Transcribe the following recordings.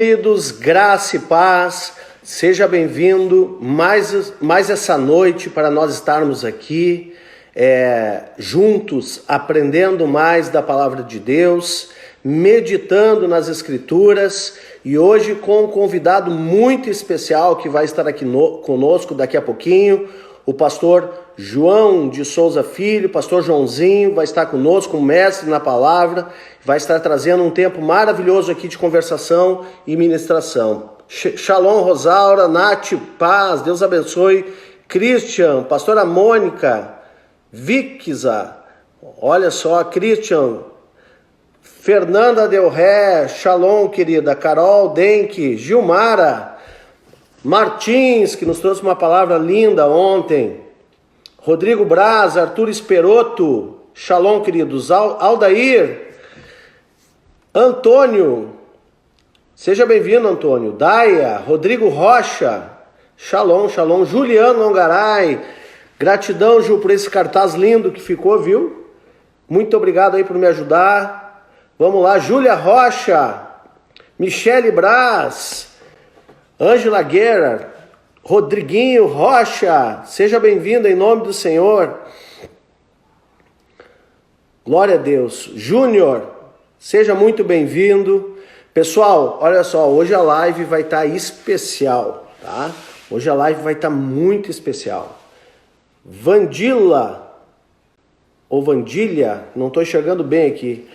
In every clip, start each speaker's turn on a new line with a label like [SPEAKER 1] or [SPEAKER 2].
[SPEAKER 1] Queridos, graça e paz, seja bem-vindo mais essa noite para nós estarmos aqui juntos, aprendendo mais da palavra de Deus, meditando nas Escrituras e hoje com um convidado muito especial que vai estar aqui conosco daqui a pouquinho, o pastor João de Souza Filho, pastor Joãozinho, vai estar conosco, um mestre na palavra, vai estar trazendo um tempo maravilhoso aqui de conversação e ministração. Shalom, Rosaura, Nath, paz, Deus abençoe. Christian, pastora Mônica, Vixa, olha só, Christian, Fernanda Del Ré, Shalom, querida, Carol Denk, Gilmara, Martins, que nos trouxe uma palavra linda ontem, Rodrigo Braz, Arthur Esperoto, Shalom, queridos, Aldair, Antônio, seja bem-vindo, Antônio, Daia, Rodrigo Rocha, Shalom, Shalom, Juliano Longaray, gratidão, Ju, por esse cartaz lindo que ficou, viu? Muito obrigado aí por me ajudar. Vamos lá, Júlia Rocha, Michele Braz, Ângela Guerra, Rodriguinho Rocha, seja bem-vindo em nome do Senhor. Glória a Deus. Júnior, seja muito bem-vindo. Pessoal, olha só, hoje a live vai estar especial, tá? Hoje a live vai estar muito especial. Vandila, ou Vandilha, não estou enxergando bem aqui.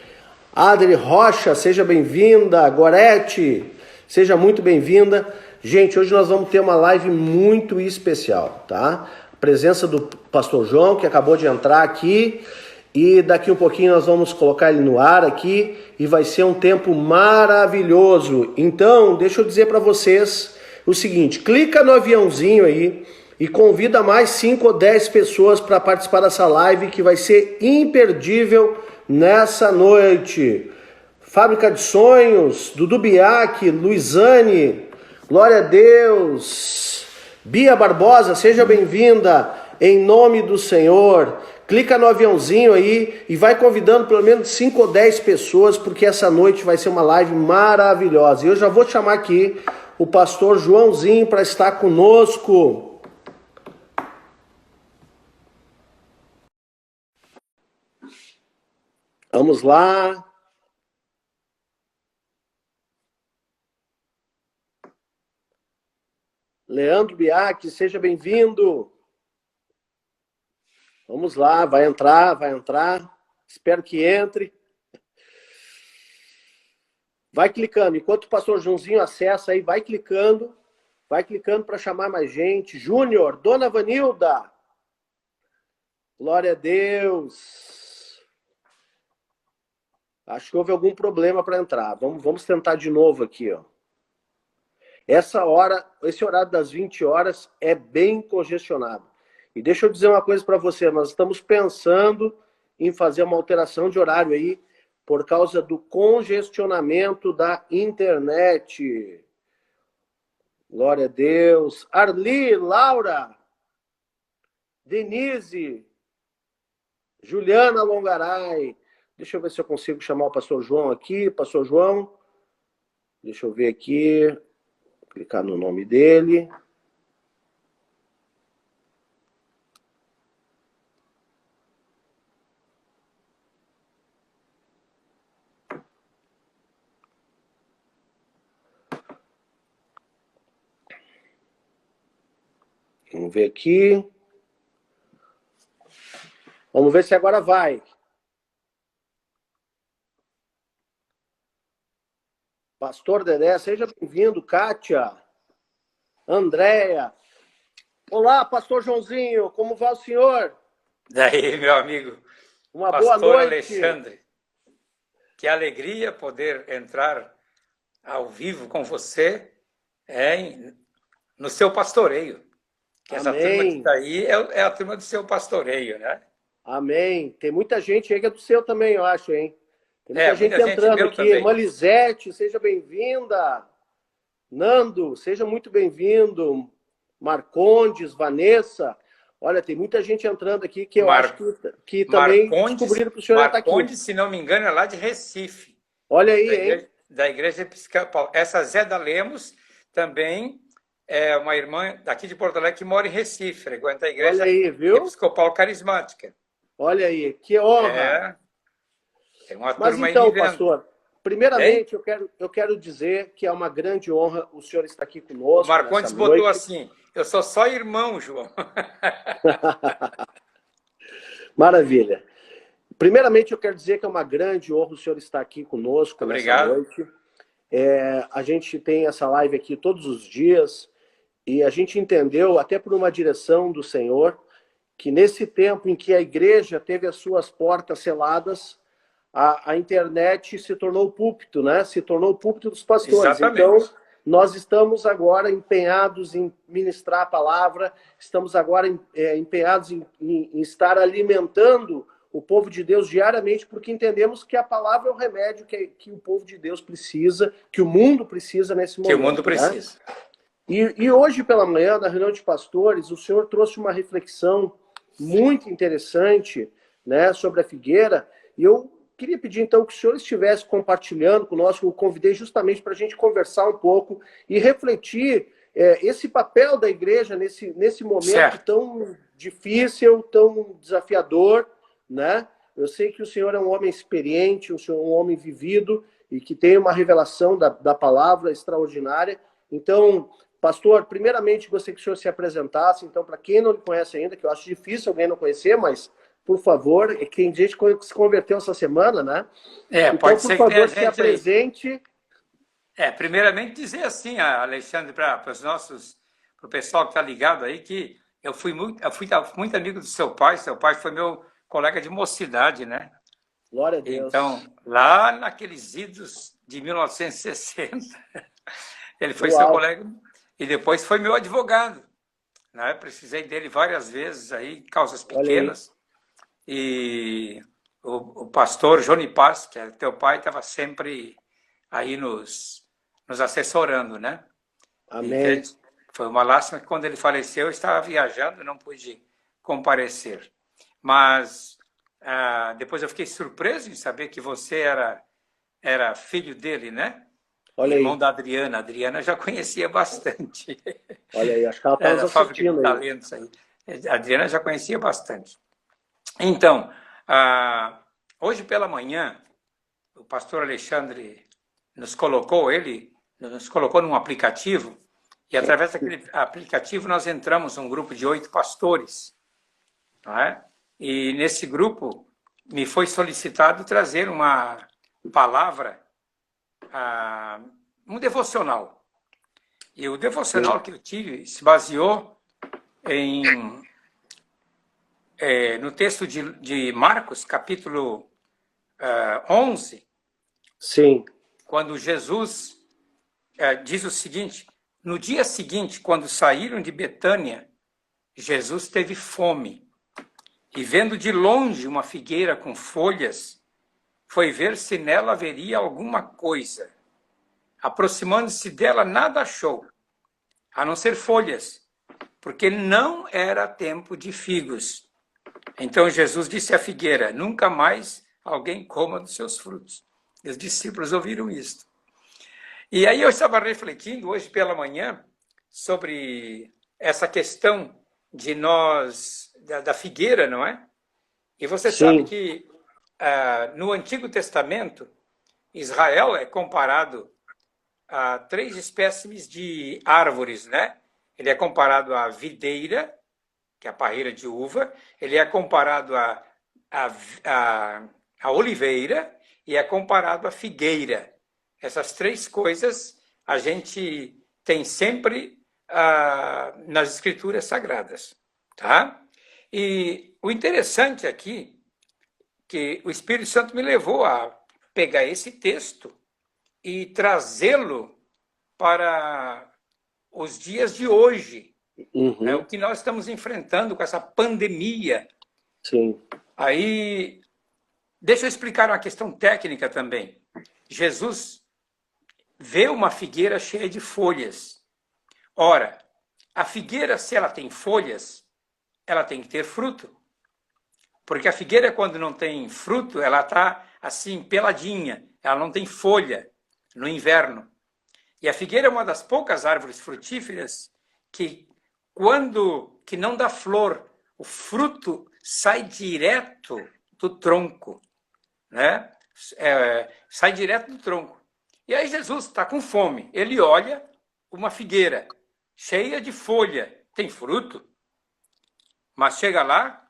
[SPEAKER 1] Adri Rocha, seja bem-vinda. Gorete, seja muito bem-vinda. Gente, hoje nós vamos ter uma live muito especial, tá? A presença do pastor João, que acabou de entrar aqui, e daqui um pouquinho nós vamos colocar ele no ar aqui, e vai ser um tempo maravilhoso. Então, deixa eu dizer para vocês o seguinte, clica no aviãozinho aí, e convida mais 5 ou 10 pessoas para participar dessa live, que vai ser imperdível nessa noite. Fábrica de Sonhos, Dudu Biac, Luizane, glória a Deus. Bia Barbosa, seja bem-vinda em nome do Senhor. Clica no aviãozinho aí e vai convidando pelo menos 5 ou 10 pessoas, porque essa noite vai ser uma live maravilhosa. E eu já vou chamar aqui o pastor Joãozinho para estar conosco. Vamos lá. Leandro Biac, seja bem-vindo. Vamos lá, vai entrar. Espero que entre. Vai clicando. Enquanto o pastor Joãozinho acessa aí, vai clicando para chamar mais gente. Júnior, Dona Vanilda. Glória a Deus. Acho que houve algum problema para entrar. Vamos tentar de novo aqui, ó. Esse horário das 20 horas é bem congestionado. E deixa eu dizer uma coisa para você, nós estamos pensando em fazer uma alteração de horário aí por causa do congestionamento da internet. Glória a Deus. Arli, Laura, Denise, Juliana Longaray. Deixa eu ver se eu consigo chamar o pastor João aqui. Pastor João, deixa eu ver aqui. Clicar no nome dele. Vamos ver aqui. Vamos ver se agora vai. Pastor Dedé, seja bem-vindo. Kátia, Andréia. Olá, pastor Joãozinho, como vai o senhor?
[SPEAKER 2] Daí, meu amigo,
[SPEAKER 1] uma
[SPEAKER 2] pastor
[SPEAKER 1] boa noite.
[SPEAKER 2] Alexandre, que alegria poder entrar ao vivo com você no seu pastoreio. Que essa turma que está aí é a turma do seu pastoreio, né?
[SPEAKER 1] Amém. Tem muita gente aí que é do seu também, eu acho, hein? Tem muita gente entrando aqui.
[SPEAKER 2] Também.
[SPEAKER 1] Malisete, seja bem-vinda. Nando, seja muito bem-vindo. Marcondes, Vanessa. Olha, tem muita gente entrando aqui que eu acho que também descobriram que o senhor está aqui.
[SPEAKER 2] Marcondes, se não me engano, é lá de Recife.
[SPEAKER 1] Olha aí, hein?
[SPEAKER 2] da Igreja Episcopal. Essa Zéda Lemos também é uma irmã daqui de Porto Alegre que mora em Recife, frequenta a Igreja
[SPEAKER 1] aí, viu?
[SPEAKER 2] Episcopal Carismática.
[SPEAKER 1] Olha aí, que honra!
[SPEAKER 2] Tem uma
[SPEAKER 1] Mas
[SPEAKER 2] turma
[SPEAKER 1] então,
[SPEAKER 2] aí vivendo.
[SPEAKER 1] pastor, primeiramente eu quero dizer que é uma grande honra o senhor estar aqui conosco.
[SPEAKER 2] O Marcondes botou assim: eu sou só irmão, João.
[SPEAKER 1] Maravilha. Primeiramente, eu quero dizer que é uma grande honra o senhor estar aqui conosco
[SPEAKER 2] Obrigado.
[SPEAKER 1] nessa noite. A gente tem essa live aqui todos os dias e a gente entendeu, até por uma direção do Senhor, que nesse tempo em que a igreja teve as suas portas seladas, a internet se tornou o púlpito, né? Se tornou o púlpito dos pastores.
[SPEAKER 2] Exatamente.
[SPEAKER 1] Então, nós estamos agora empenhados em ministrar a palavra, estamos agora empenhados em estar alimentando o povo de Deus diariamente, porque entendemos que a palavra é o remédio que o povo de Deus precisa, que o mundo precisa nesse momento.
[SPEAKER 2] Que o mundo precisa.
[SPEAKER 1] Né? E hoje pela manhã, na reunião de pastores, o senhor trouxe uma reflexão muito interessante, né, sobre a figueira, e eu queria pedir então que o senhor estivesse compartilhando conosco, eu convidei justamente para a gente conversar um pouco e refletir esse papel da igreja nesse momento tão difícil, tão desafiador, né? Eu sei que o senhor é um homem experiente, o senhor é um homem vivido e que tem uma revelação da palavra extraordinária. Então, pastor, primeiramente gostaria que o senhor se apresentasse. Então, para quem não lhe conhece ainda, que eu acho difícil alguém não conhecer, mas, por favor, quem gente se converteu essa semana, né?
[SPEAKER 2] Então,
[SPEAKER 1] pode ser por favor, se apresente.
[SPEAKER 2] Primeiramente dizer assim, Alexandre, para o pessoal que está ligado aí, que eu fui muito amigo do seu pai foi meu colega de mocidade, né?
[SPEAKER 1] Glória a Deus.
[SPEAKER 2] Então, lá naqueles idos de 1960, ele foi seu colega e depois foi meu advogado, né? Precisei dele várias vezes aí, causas pequenas. E o pastor Johnny Paz, que é teu pai, estava sempre aí nos assessorando, né?
[SPEAKER 1] Amém.
[SPEAKER 2] Foi uma lástima que quando ele faleceu eu estava viajando, não pude comparecer. Mas depois eu fiquei surpreso em saber que você era filho dele, né?
[SPEAKER 1] Olha
[SPEAKER 2] irmão
[SPEAKER 1] aí.
[SPEAKER 2] da Adriana. A Adriana já conhecia bastante.
[SPEAKER 1] Olha aí, acho que ela está nos assistindo aí.
[SPEAKER 2] Talentos aí. A Adriana já conhecia bastante. Então, hoje pela manhã, o pastor Alexandre nos colocou num aplicativo, e através daquele aplicativo nós entramos num grupo de 8 pastores. Não é? E nesse grupo me foi solicitado trazer uma palavra, um devocional. E o devocional que eu tive se baseou no texto de Marcos, capítulo 11.
[SPEAKER 1] Sim.
[SPEAKER 2] Quando Jesus diz o seguinte: no dia seguinte, quando saíram de Betânia, Jesus teve fome. E vendo de longe uma figueira com folhas, foi ver se nela haveria alguma coisa. Aproximando-se dela, nada achou, a não ser folhas, porque não era tempo de figos. Então Jesus disse à figueira: nunca mais alguém coma dos seus frutos. E os discípulos ouviram isto. E aí eu estava refletindo hoje pela manhã sobre essa questão de da figueira, não é? E você sabe que no Antigo Testamento, Israel é comparado a 3 espécimes de árvores, né? Ele é comparado à videira, que é a parreira de uva, ele é comparado à oliveira e é comparado à figueira. Essas 3 coisas a gente tem sempre nas Escrituras Sagradas. Tá? E o interessante aqui que o Espírito Santo me levou a pegar esse texto e trazê-lo para os dias de hoje, né? O que nós estamos enfrentando com essa pandemia.
[SPEAKER 1] Sim.
[SPEAKER 2] Aí, deixa eu explicar uma questão técnica também. Jesus vê uma figueira cheia de folhas. Ora, a figueira, se ela tem folhas, ela tem que ter fruto. Porque a figueira, quando não tem fruto, ela está assim, peladinha, ela não tem folha. no inverno. E a figueira é uma das poucas árvores frutíferas que não dá flor, o fruto sai direto do tronco, né? Sai direto do tronco. E aí Jesus está com fome, ele olha uma figueira cheia de folha, tem fruto, mas chega lá,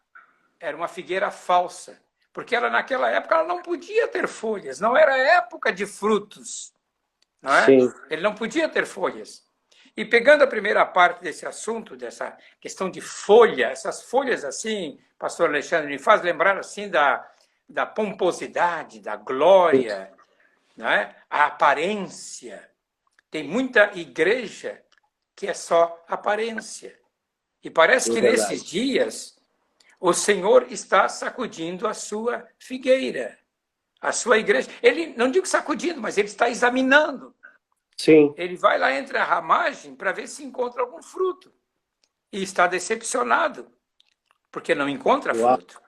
[SPEAKER 2] era uma figueira falsa, porque naquela época ela não podia ter folhas, não era época de frutos, não é?
[SPEAKER 1] Sim.
[SPEAKER 2] Ele não podia ter folhas. E pegando a primeira parte desse assunto, dessa questão de folha, essas folhas assim, pastor Alexandre, me faz lembrar assim da pomposidade, da glória, não é? A aparência. Tem muita igreja que é só aparência. E parece que nesses dias o Senhor está sacudindo a sua figueira, a sua igreja. Ele, não digo sacudindo, mas ele está examinando.
[SPEAKER 1] Sim.
[SPEAKER 2] Ele vai lá entre a ramagem para ver se encontra algum fruto. E está decepcionado, porque não encontra fruto.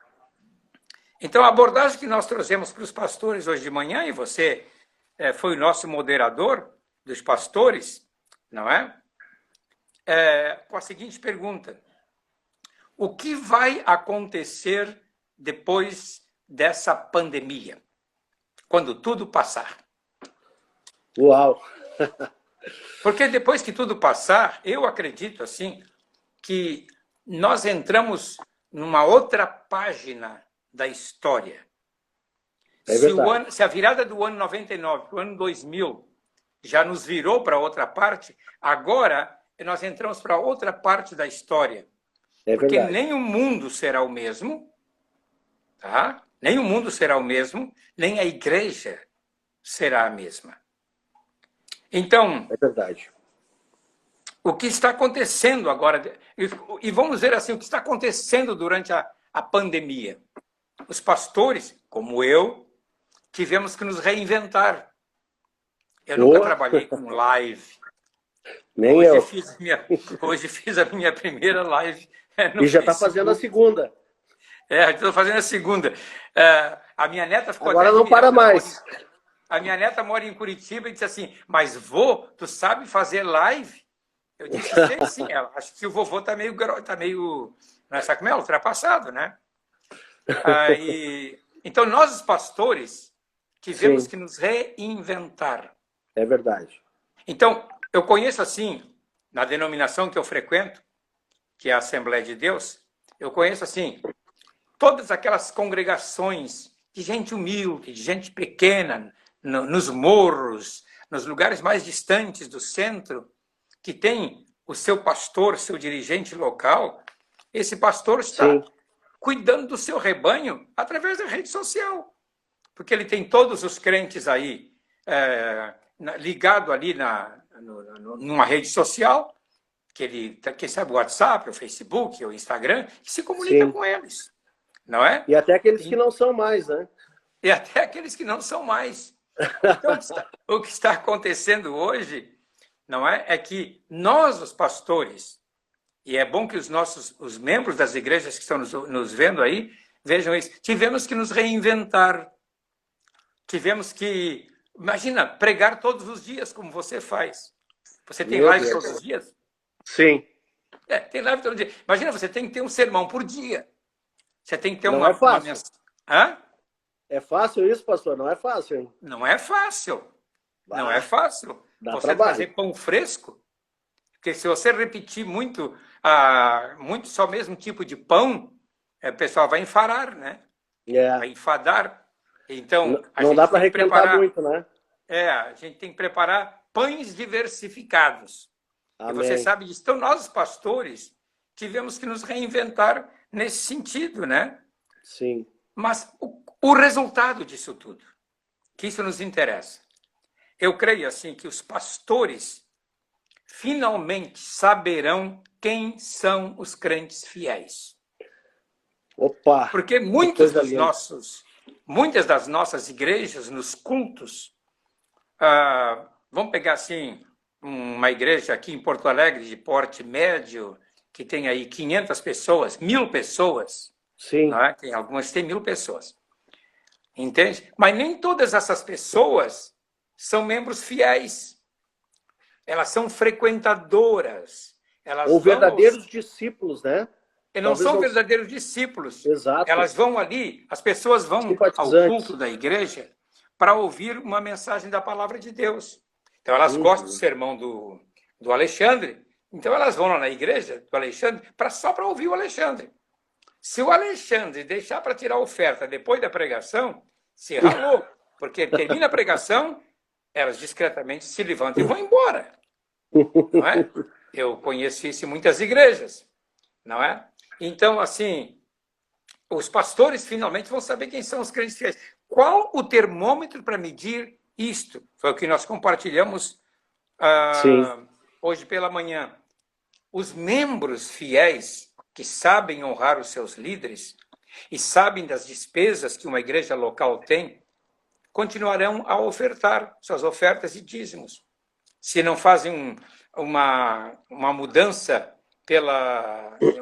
[SPEAKER 2] Então, a abordagem que nós trouxemos para os pastores hoje de manhã, e você foi o nosso moderador dos pastores, não é? Com a seguinte pergunta: o que vai acontecer depois dessa pandemia, quando tudo passar?
[SPEAKER 1] Uau!
[SPEAKER 2] Porque depois que tudo passar, eu acredito assim que nós entramos numa outra página da história. Se a virada do ano 99 para o ano 2000 já nos virou para outra parte, agora nós entramos para outra parte da história. Porque nem o mundo será o mesmo, tá? Nem o mundo será o mesmo, nem a igreja será a mesma. Então,
[SPEAKER 1] é verdade.
[SPEAKER 2] O que está acontecendo agora, e vamos dizer assim, o que está acontecendo durante a pandemia? Os pastores, como eu, tivemos que nos reinventar. Eu nunca trabalhei com live.
[SPEAKER 1] Nem
[SPEAKER 2] Hoje fiz a minha primeira live
[SPEAKER 1] no já está fazendo a segunda.
[SPEAKER 2] Estou fazendo a segunda. A minha neta ficou
[SPEAKER 1] agora não para mais.
[SPEAKER 2] A minha neta mora em Curitiba e disse assim, mas vô, tu sabe fazer live? Eu disse, sei sim. Ela, acho que o vovô está meio, não sabe como é? Ultrapassado, né? Então, nós, os pastores, tivemos que nos reinventar.
[SPEAKER 1] É verdade.
[SPEAKER 2] Então, eu conheço assim, na denominação que eu frequento, que é a Assembleia de Deus, eu conheço assim, todas aquelas congregações de gente humilde, de gente pequena, nos morros, nos lugares mais distantes do centro, que tem o seu pastor, seu dirigente local. Esse pastor está cuidando do seu rebanho através da rede social, porque ele tem todos os crentes aí ligado ali numa rede social, quem sabe o WhatsApp, o Facebook, o Instagram, que se comunica com eles, não é?
[SPEAKER 1] E até aqueles que não são mais, né?
[SPEAKER 2] E até aqueles que não são mais. Então, o que está acontecendo hoje, não é? É que nós, os pastores, e é bom que os membros das igrejas que estão nos vendo aí, vejam isso, tivemos que nos reinventar. Tivemos que, imagina, pregar todos os dias, como você faz. Você tem live todos os dias?
[SPEAKER 1] Sim.
[SPEAKER 2] Tem live todo dia. Imagina, você tem que ter um sermão por dia. Você tem que ter
[SPEAKER 1] Não é fácil.
[SPEAKER 2] Hã?
[SPEAKER 1] É fácil isso, pastor? Não é fácil, hein?
[SPEAKER 2] Não é fácil. Não é fácil. Você
[SPEAKER 1] trabalho.
[SPEAKER 2] fazer pão fresco, porque se você repetir muito só o mesmo tipo de pão, o pessoal vai enfarar, né? Vai enfadar. Então,
[SPEAKER 1] não dá para requentar muito, né?
[SPEAKER 2] A gente tem que preparar pães diversificados.
[SPEAKER 1] Amém.
[SPEAKER 2] E você sabe disso. Então, nós, os pastores, tivemos que nos reinventar nesse sentido, né?
[SPEAKER 1] Sim.
[SPEAKER 2] Mas o resultado disso tudo, que isso nos interessa. Eu creio assim que os pastores finalmente saberão quem são os crentes fiéis.
[SPEAKER 1] Opa!
[SPEAKER 2] Porque muitas das nossas igrejas, nos cultos, vamos pegar assim, uma igreja aqui em Porto Alegre de porte médio, que tem aí 500 pessoas, 1000 pessoas.
[SPEAKER 1] Sim.
[SPEAKER 2] Não é? Tem algumas que têm 1000 pessoas. Entende? Mas nem todas essas pessoas são membros fiéis. Elas são frequentadoras. Elas
[SPEAKER 1] Ou
[SPEAKER 2] vão
[SPEAKER 1] verdadeiros discípulos, né?
[SPEAKER 2] e não
[SPEAKER 1] Talvez
[SPEAKER 2] são
[SPEAKER 1] não...
[SPEAKER 2] verdadeiros discípulos.
[SPEAKER 1] Exato.
[SPEAKER 2] Elas vão ali, as pessoas vão ao culto da igreja para ouvir uma mensagem da palavra de Deus. Então, elas gostam do sermão do Alexandre, então elas vão lá na igreja do Alexandre só para ouvir o Alexandre. Se o Alexandre deixar para tirar a oferta depois da pregação, se ralou, porque termina a pregação, elas discretamente se levantam e vão embora. Não é? Eu conheço isso em muitas igrejas, não é? Então, assim, os pastores finalmente vão saber quem são os crentes fiéis. Qual o termômetro para medir isto? Foi o que nós compartilhamos hoje pela manhã. Os membros fiéis que sabem honrar os seus líderes e sabem das despesas que uma igreja local tem, continuarão a ofertar suas ofertas e dízimos. Se não fazem uma mudança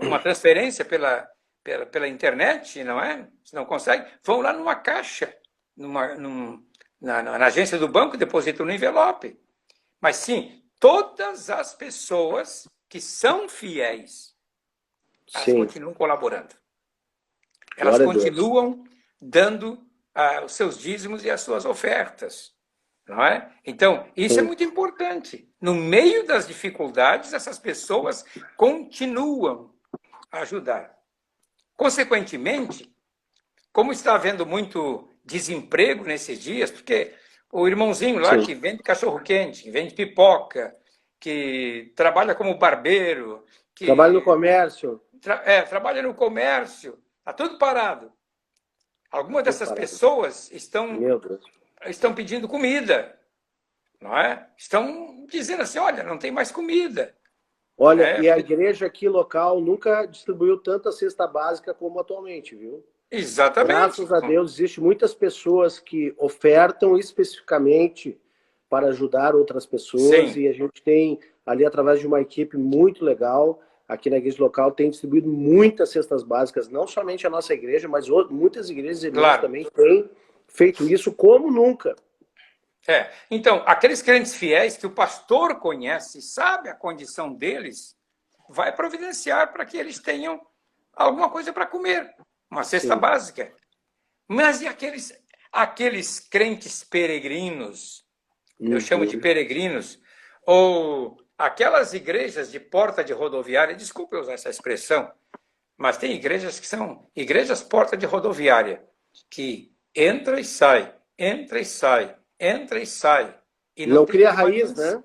[SPEAKER 2] uma transferência pela internet, não é? Se não consegue, vão lá numa caixa, na agência do banco, depositam no envelope. Mas sim, todas as pessoas que são fiéis, elas continuam colaborando. Elas continuam dando os seus dízimos e as suas ofertas. Não é? Então, isso é muito importante. No meio das dificuldades, essas pessoas continuam a ajudar. Consequentemente, como está havendo muito desemprego nesses dias, porque o irmãozinho lá que vende cachorro-quente, que vende pipoca, que trabalha como barbeiro, que
[SPEAKER 1] trabalha no comércio.
[SPEAKER 2] Trabalha no comércio, está tudo parado. Algumas dessas pessoas estão pedindo comida, não é? Estão dizendo assim, olha, não tem mais comida.
[SPEAKER 1] Olha, e a igreja aqui local nunca distribuiu tanta cesta básica como atualmente, viu?
[SPEAKER 2] Exatamente.
[SPEAKER 1] Graças a Deus, existem muitas pessoas que ofertam especificamente para ajudar outras pessoas e a gente tem ali, através de uma equipe muito legal, aqui na igreja local, tem distribuído muitas cestas básicas, não somente a nossa igreja, mas muitas igrejas e irmãos também têm feito isso como nunca.
[SPEAKER 2] Então, aqueles crentes fiéis que o pastor conhece, sabe a condição deles, vai providenciar para que eles tenham alguma coisa para comer, uma cesta básica. Mas e aqueles crentes peregrinos, eu chamo de peregrinos, ou aquelas igrejas de porta de rodoviária, desculpe eu usar essa expressão, mas tem igrejas que são igrejas porta de rodoviária, que entra e sai, entra e sai, entra e sai. E
[SPEAKER 1] não cria raiz, né?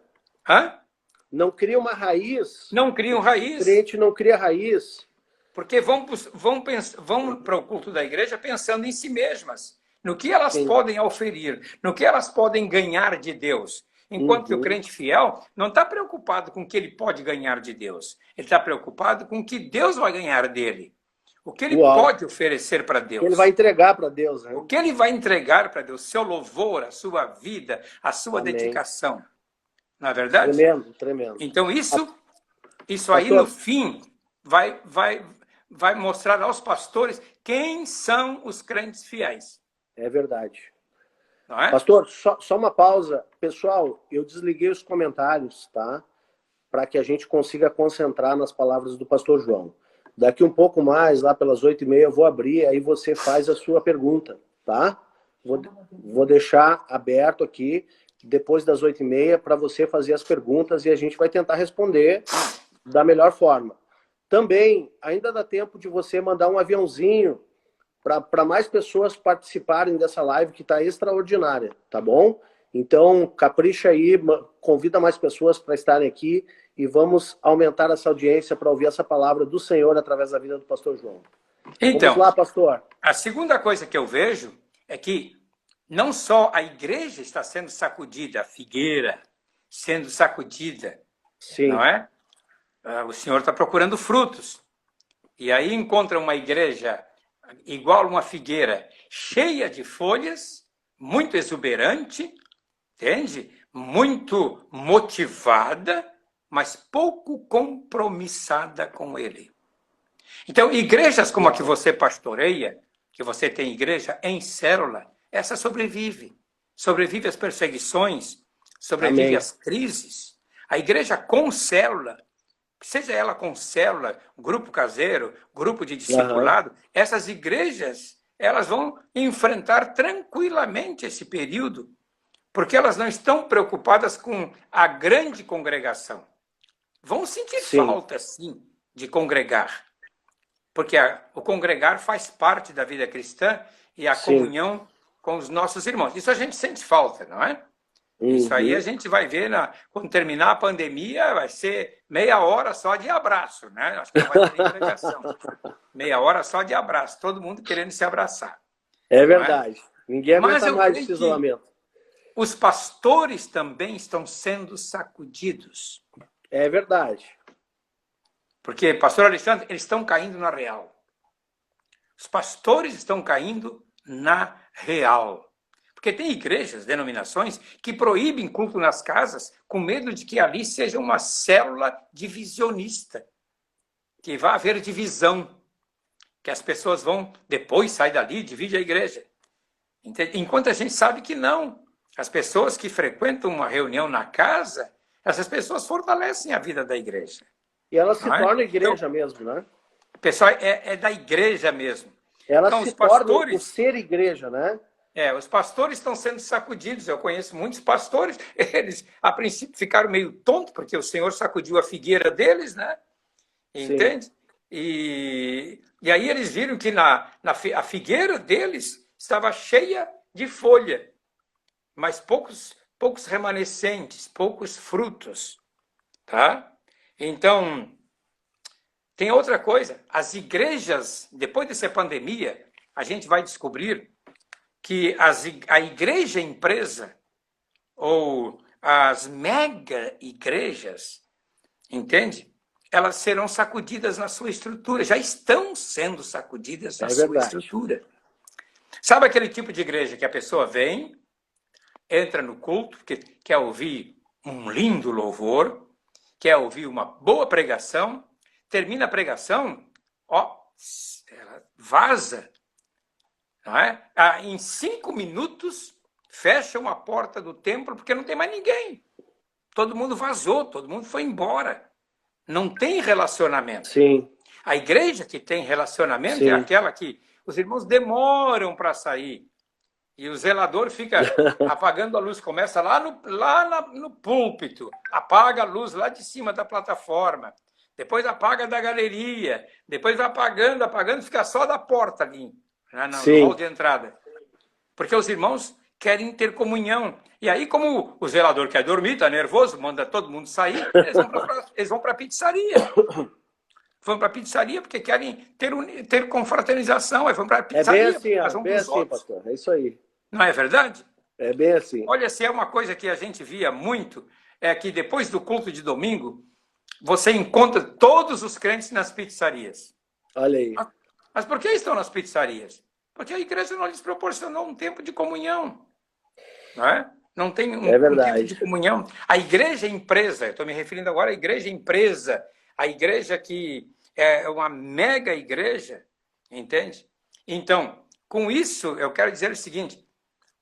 [SPEAKER 2] Não
[SPEAKER 1] cria uma raiz.
[SPEAKER 2] Não criam raiz.
[SPEAKER 1] O crente não cria raiz.
[SPEAKER 2] Porque vão para o culto da igreja pensando em si mesmas, no que elas podem oferir, no que elas podem ganhar de Deus. Enquanto que o crente fiel não está preocupado com o que ele pode ganhar de Deus. Ele está preocupado com o que Deus vai ganhar dele. O que ele pode oferecer para Deus.
[SPEAKER 1] O que ele vai entregar para Deus. Né?
[SPEAKER 2] O que ele vai entregar para Deus. Seu louvor, a sua vida, a sua dedicação. Não é verdade?
[SPEAKER 1] Tremendo, tremendo.
[SPEAKER 2] Então isso aí no fim vai mostrar aos pastores quem são os crentes fiéis.
[SPEAKER 1] É verdade.
[SPEAKER 2] Não é?
[SPEAKER 1] Pastor, só uma pausa. Pessoal, eu desliguei os comentários, tá? Para que a gente consiga concentrar nas palavras do pastor João. Daqui um pouco mais, lá pelas 8h30, eu vou abrir, aí você faz a sua pergunta, tá? Vou deixar aberto aqui, depois das 8h30, para você fazer as perguntas e a gente vai tentar responder da melhor forma. Também, ainda dá tempo de você mandar um aviãozinho para mais pessoas participarem dessa live que está extraordinária, tá bom? Então, capricha aí, convida mais pessoas para estarem aqui e vamos aumentar essa audiência para ouvir essa palavra do Senhor através da vida do pastor João.
[SPEAKER 2] Então,
[SPEAKER 1] vamos lá, pastor.
[SPEAKER 2] A segunda coisa que eu vejo é que não só a igreja está sendo sacudida, a figueira sendo sacudida, não é? O Senhor está procurando frutos. E aí encontra uma igreja igual uma figueira, cheia de folhas, muito exuberante, entende? Muito motivada, mas pouco compromissada com ele. Então, igrejas como a que você pastoreia, que você tem igreja em célula, essa sobrevive. sobrevive às perseguições, sobrevive
[SPEAKER 1] Amém.
[SPEAKER 2] às crises. A igreja com célula, seja ela com célula, grupo caseiro, grupo de discipulado, essas igrejas, elas vão enfrentar tranquilamente esse período, porque elas não estão preocupadas com a grande congregação. Vão sentir falta, sim, de congregar, porque o congregar faz parte da vida cristã e a comunhão com os nossos irmãos. Isso a gente sente falta, não é? Isso aí a gente vai ver, quando terminar a pandemia, vai ser meia hora só de abraço, né? Acho que não vai ter nem pregação. Meia hora só de abraço, todo mundo querendo se abraçar.
[SPEAKER 1] É verdade. Ninguém aguenta mais esse isolamento.
[SPEAKER 2] Os pastores também estão sendo sacudidos.
[SPEAKER 1] É verdade.
[SPEAKER 2] Porque, pastor Alexandre, eles estão caindo na real. Os pastores estão caindo na real. Porque tem igrejas, denominações, que proíbem culto nas casas com medo de que ali seja uma célula divisionista, que vai haver divisão, que as pessoas vão depois sair dali, divide a igreja. Enquanto a gente sabe que não. As pessoas que frequentam uma reunião na casa, essas pessoas fortalecem a vida da igreja.
[SPEAKER 1] E ela se torna igreja mesmo, né?
[SPEAKER 2] O pessoal é da igreja mesmo.
[SPEAKER 1] Ela então, se torna o ser igreja, né?
[SPEAKER 2] Os pastores estão sendo sacudidos. Eu conheço muitos pastores. Eles, a princípio, ficaram meio tontos, porque o Senhor sacudiu a figueira deles, né? Entende? E aí eles viram que a figueira deles estava cheia de folha, mas poucos remanescentes, poucos frutos. Tá? Então, tem outra coisa. As igrejas, depois dessa pandemia, a gente vai descobrir que a igreja empresa, ou as mega igrejas, entende? Elas serão sacudidas na sua estrutura, já estão sendo sacudidas na sua estrutura. Sabe aquele tipo de igreja que a pessoa vem, entra no culto, porque quer ouvir um lindo louvor, quer ouvir uma boa pregação, termina a pregação, ela vaza. Não é? Em 5 minutos, fecham a porta do templo porque não tem mais ninguém. Todo mundo vazou, todo mundo foi embora. Não tem relacionamento.
[SPEAKER 1] Sim.
[SPEAKER 2] A igreja que tem relacionamento é aquela que os irmãos demoram para sair. E o zelador fica apagando a luz. Começa lá no púlpito, apaga a luz lá de cima da plataforma. Depois apaga da galeria. Depois vai apagando, fica só da porta ali. No hall de entrada. Porque os irmãos querem ter comunhão. E aí, como o zelador quer dormir, está nervoso, manda todo mundo sair, eles vão para a pizzaria. Vão para a pizzaria porque querem ter confraternização. Aí vão para a pizzaria.
[SPEAKER 1] É bem assim, pastor. É isso aí.
[SPEAKER 2] Não é verdade?
[SPEAKER 1] É bem assim.
[SPEAKER 2] Olha, se é uma coisa que a gente via muito, é que depois do culto de domingo, você encontra todos os crentes nas pizzarias.
[SPEAKER 1] Olha aí.
[SPEAKER 2] Mas por que estão nas pizzarias? Porque a igreja não lhes proporcionou um tempo de comunhão. Não é? Não tem um tempo de comunhão. A igreja empresa, estou me referindo agora à igreja empresa, a igreja que é uma mega igreja, entende? Então, com isso, eu quero dizer o seguinte,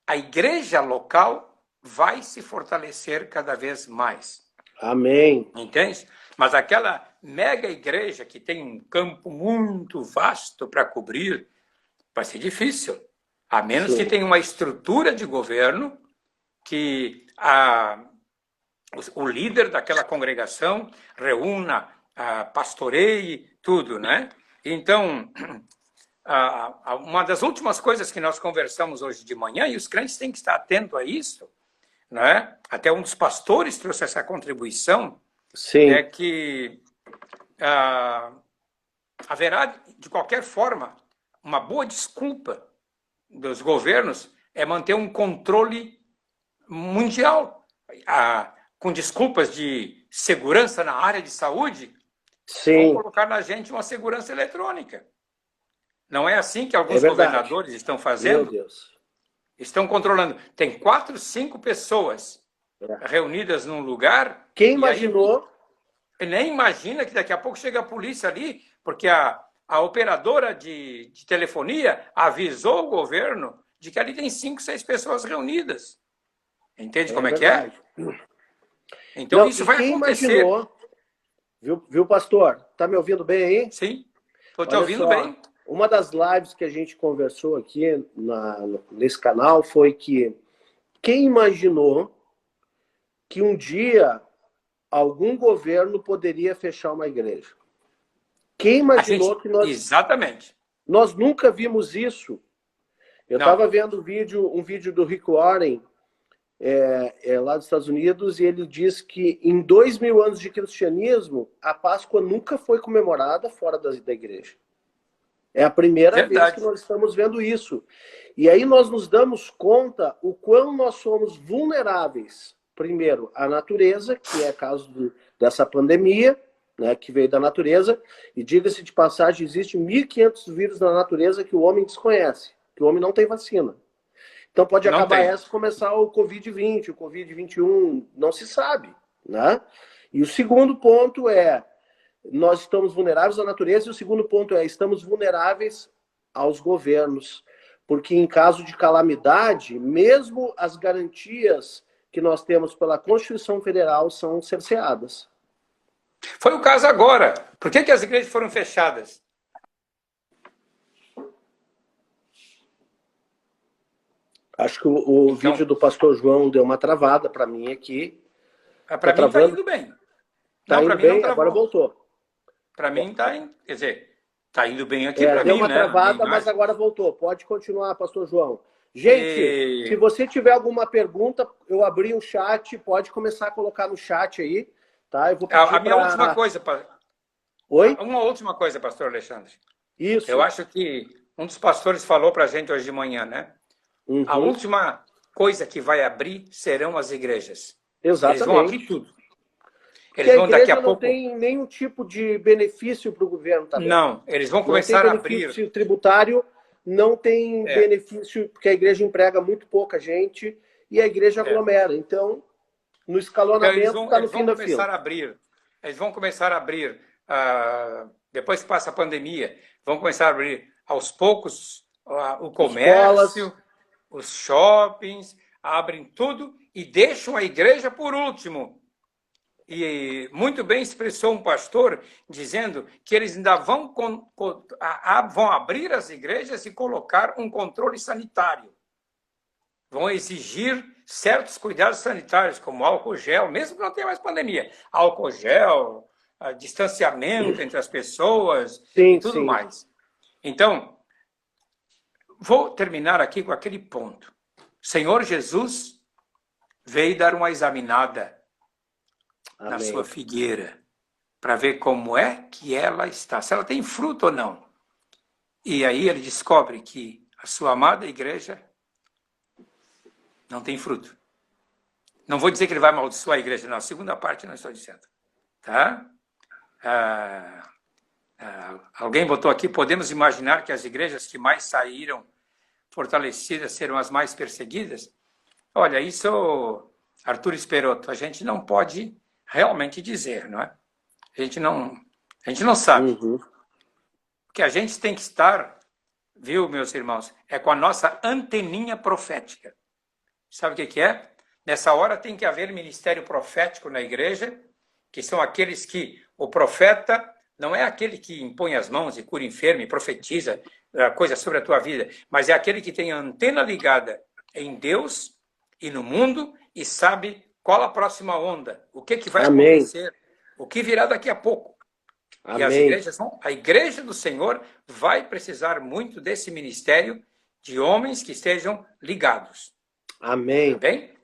[SPEAKER 2] a igreja local vai se fortalecer cada vez mais.
[SPEAKER 1] Amém.
[SPEAKER 2] Entende? Mas aquela mega igreja que tem um campo muito vasto para cobrir, vai ser difícil. A menos que tenha uma estrutura de governo que o líder daquela congregação reúna, pastoreie, tudo, né? Então, uma das últimas coisas que nós conversamos hoje de manhã, e os crentes têm que estar atentos a isso, né? Até um dos pastores trouxe essa contribuição, é que haverá, de qualquer forma, uma boa desculpa dos governos é manter um controle mundial. Com desculpas de segurança na área de saúde, vão colocar na gente uma segurança eletrônica. Não é assim que alguns governadores estão fazendo?
[SPEAKER 1] Meu Deus.
[SPEAKER 2] Estão controlando. Tem 4, 5 pessoas reunidas num lugar.
[SPEAKER 1] Quem imaginou?
[SPEAKER 2] Nem imagina que daqui a pouco chega a polícia ali, porque a operadora de telefonia avisou o governo de que ali tem 5, 6 pessoas reunidas. Entende como é que é?
[SPEAKER 1] verdade.
[SPEAKER 2] Então,
[SPEAKER 1] Não,
[SPEAKER 2] isso
[SPEAKER 1] e
[SPEAKER 2] vai
[SPEAKER 1] quem
[SPEAKER 2] acontecer.
[SPEAKER 1] imaginou, viu, pastor? Tá me ouvindo bem aí?
[SPEAKER 2] Sim, estou te
[SPEAKER 1] Olha
[SPEAKER 2] ouvindo
[SPEAKER 1] só,
[SPEAKER 2] bem.
[SPEAKER 1] uma das lives que a gente conversou aqui nesse canal foi que quem imaginou que um dia algum governo poderia fechar uma igreja? Quem imaginou que
[SPEAKER 2] Exatamente.
[SPEAKER 1] nós nunca vimos isso? Eu
[SPEAKER 2] Não.
[SPEAKER 1] estava vendo um vídeo do Rick Warren, lá dos Estados Unidos, e ele diz que em 2000 anos de cristianismo, a Páscoa nunca foi comemorada fora da igreja. É a primeira vez que
[SPEAKER 2] Verdade.
[SPEAKER 1] nós estamos vendo isso. E aí nós nos damos conta o quão nós somos vulneráveis. Primeiro, à natureza, que é caso dessa pandemia, né, que veio da natureza. E diga-se de passagem, existe 1.500 vírus na natureza que o homem desconhece, que o homem não tem vacina. Então pode
[SPEAKER 2] Não
[SPEAKER 1] acabar
[SPEAKER 2] tem.
[SPEAKER 1] essa e começar o Covid-20, o Covid-21, não se sabe. Né? E o segundo ponto é, nós estamos vulneráveis à natureza, e o segundo ponto é, estamos vulneráveis aos governos, porque em caso de calamidade, mesmo as garantias que nós temos pela Constituição Federal são cerceadas.
[SPEAKER 2] Foi o caso agora. Por que as igrejas foram fechadas?
[SPEAKER 1] Acho que o vídeo do pastor João deu uma travada para mim aqui.
[SPEAKER 2] Para mim está indo bem.
[SPEAKER 1] Tá
[SPEAKER 2] Não, para
[SPEAKER 1] indo
[SPEAKER 2] mim não
[SPEAKER 1] bem, agora
[SPEAKER 2] travou.
[SPEAKER 1] voltou.
[SPEAKER 2] Para mim está indo, quer dizer, está indo bem aqui para
[SPEAKER 1] Deu
[SPEAKER 2] mim,
[SPEAKER 1] uma
[SPEAKER 2] né?
[SPEAKER 1] travada, mas agora voltou. Pode continuar, pastor João. Gente, se você tiver alguma pergunta, eu abri o chat, pode começar a colocar no chat aí, tá? Eu vou pedir
[SPEAKER 2] a minha última coisa,
[SPEAKER 1] Oi?
[SPEAKER 2] uma última coisa, pastor Alexandre.
[SPEAKER 1] Isso.
[SPEAKER 2] Eu acho que um dos pastores falou para a gente hoje de manhã, né?
[SPEAKER 1] Uhum.
[SPEAKER 2] A última coisa que vai abrir serão as igrejas.
[SPEAKER 1] Exatamente.
[SPEAKER 2] Eles vão abrir tudo.
[SPEAKER 1] Porque a igreja não tem nenhum tipo de benefício para o governo, tá vendo?
[SPEAKER 2] Não, eles vão começar a abrir.
[SPEAKER 1] Não tem benefício tributário, não tem benefício, porque a igreja emprega muito pouca gente e a igreja aglomera. Então, no escalonamento, está no fim da fila.
[SPEAKER 2] Eles vão começar a abrir, depois que passa a pandemia, vão começar a abrir aos poucos o comércio, os shoppings, abrem tudo e deixam a igreja por último. E muito bem expressou um pastor dizendo que eles ainda vão abrir as igrejas e colocar um controle sanitário. Vão exigir certos cuidados sanitários, como álcool gel, mesmo que não tenha mais pandemia. Álcool gel, distanciamento entre as pessoas e tudo mais. Então, vou terminar aqui com aquele ponto. O Senhor Jesus veio dar uma examinada na sua figueira, para ver como é que ela está, se ela tem fruto ou não. E aí ele descobre que a sua amada igreja não tem fruto. Não vou dizer que ele vai amaldiçoar a igreja, não. A segunda parte não estou dizendo. Tá? Alguém botou aqui, podemos imaginar que as igrejas que mais saíram fortalecidas serão as mais perseguidas? Olha, isso, Arthur Esperotto, a gente não pode realmente dizer, não é? A gente não sabe. O que a gente tem que estar, viu, meus irmãos, é com a nossa anteninha profética. Sabe o que é? Nessa hora tem que haver ministério profético na igreja, que são aqueles que o profeta não é aquele que impõe as mãos e cura enfermo e profetiza coisas sobre a tua vida, mas é aquele que tem a antena ligada em Deus e no mundo e sabe qual a próxima onda, o que vai acontecer, o que virá daqui a pouco. E as igrejas, a igreja do Senhor vai precisar muito desse ministério de homens que estejam ligados.
[SPEAKER 1] Amém.
[SPEAKER 2] Tá bem?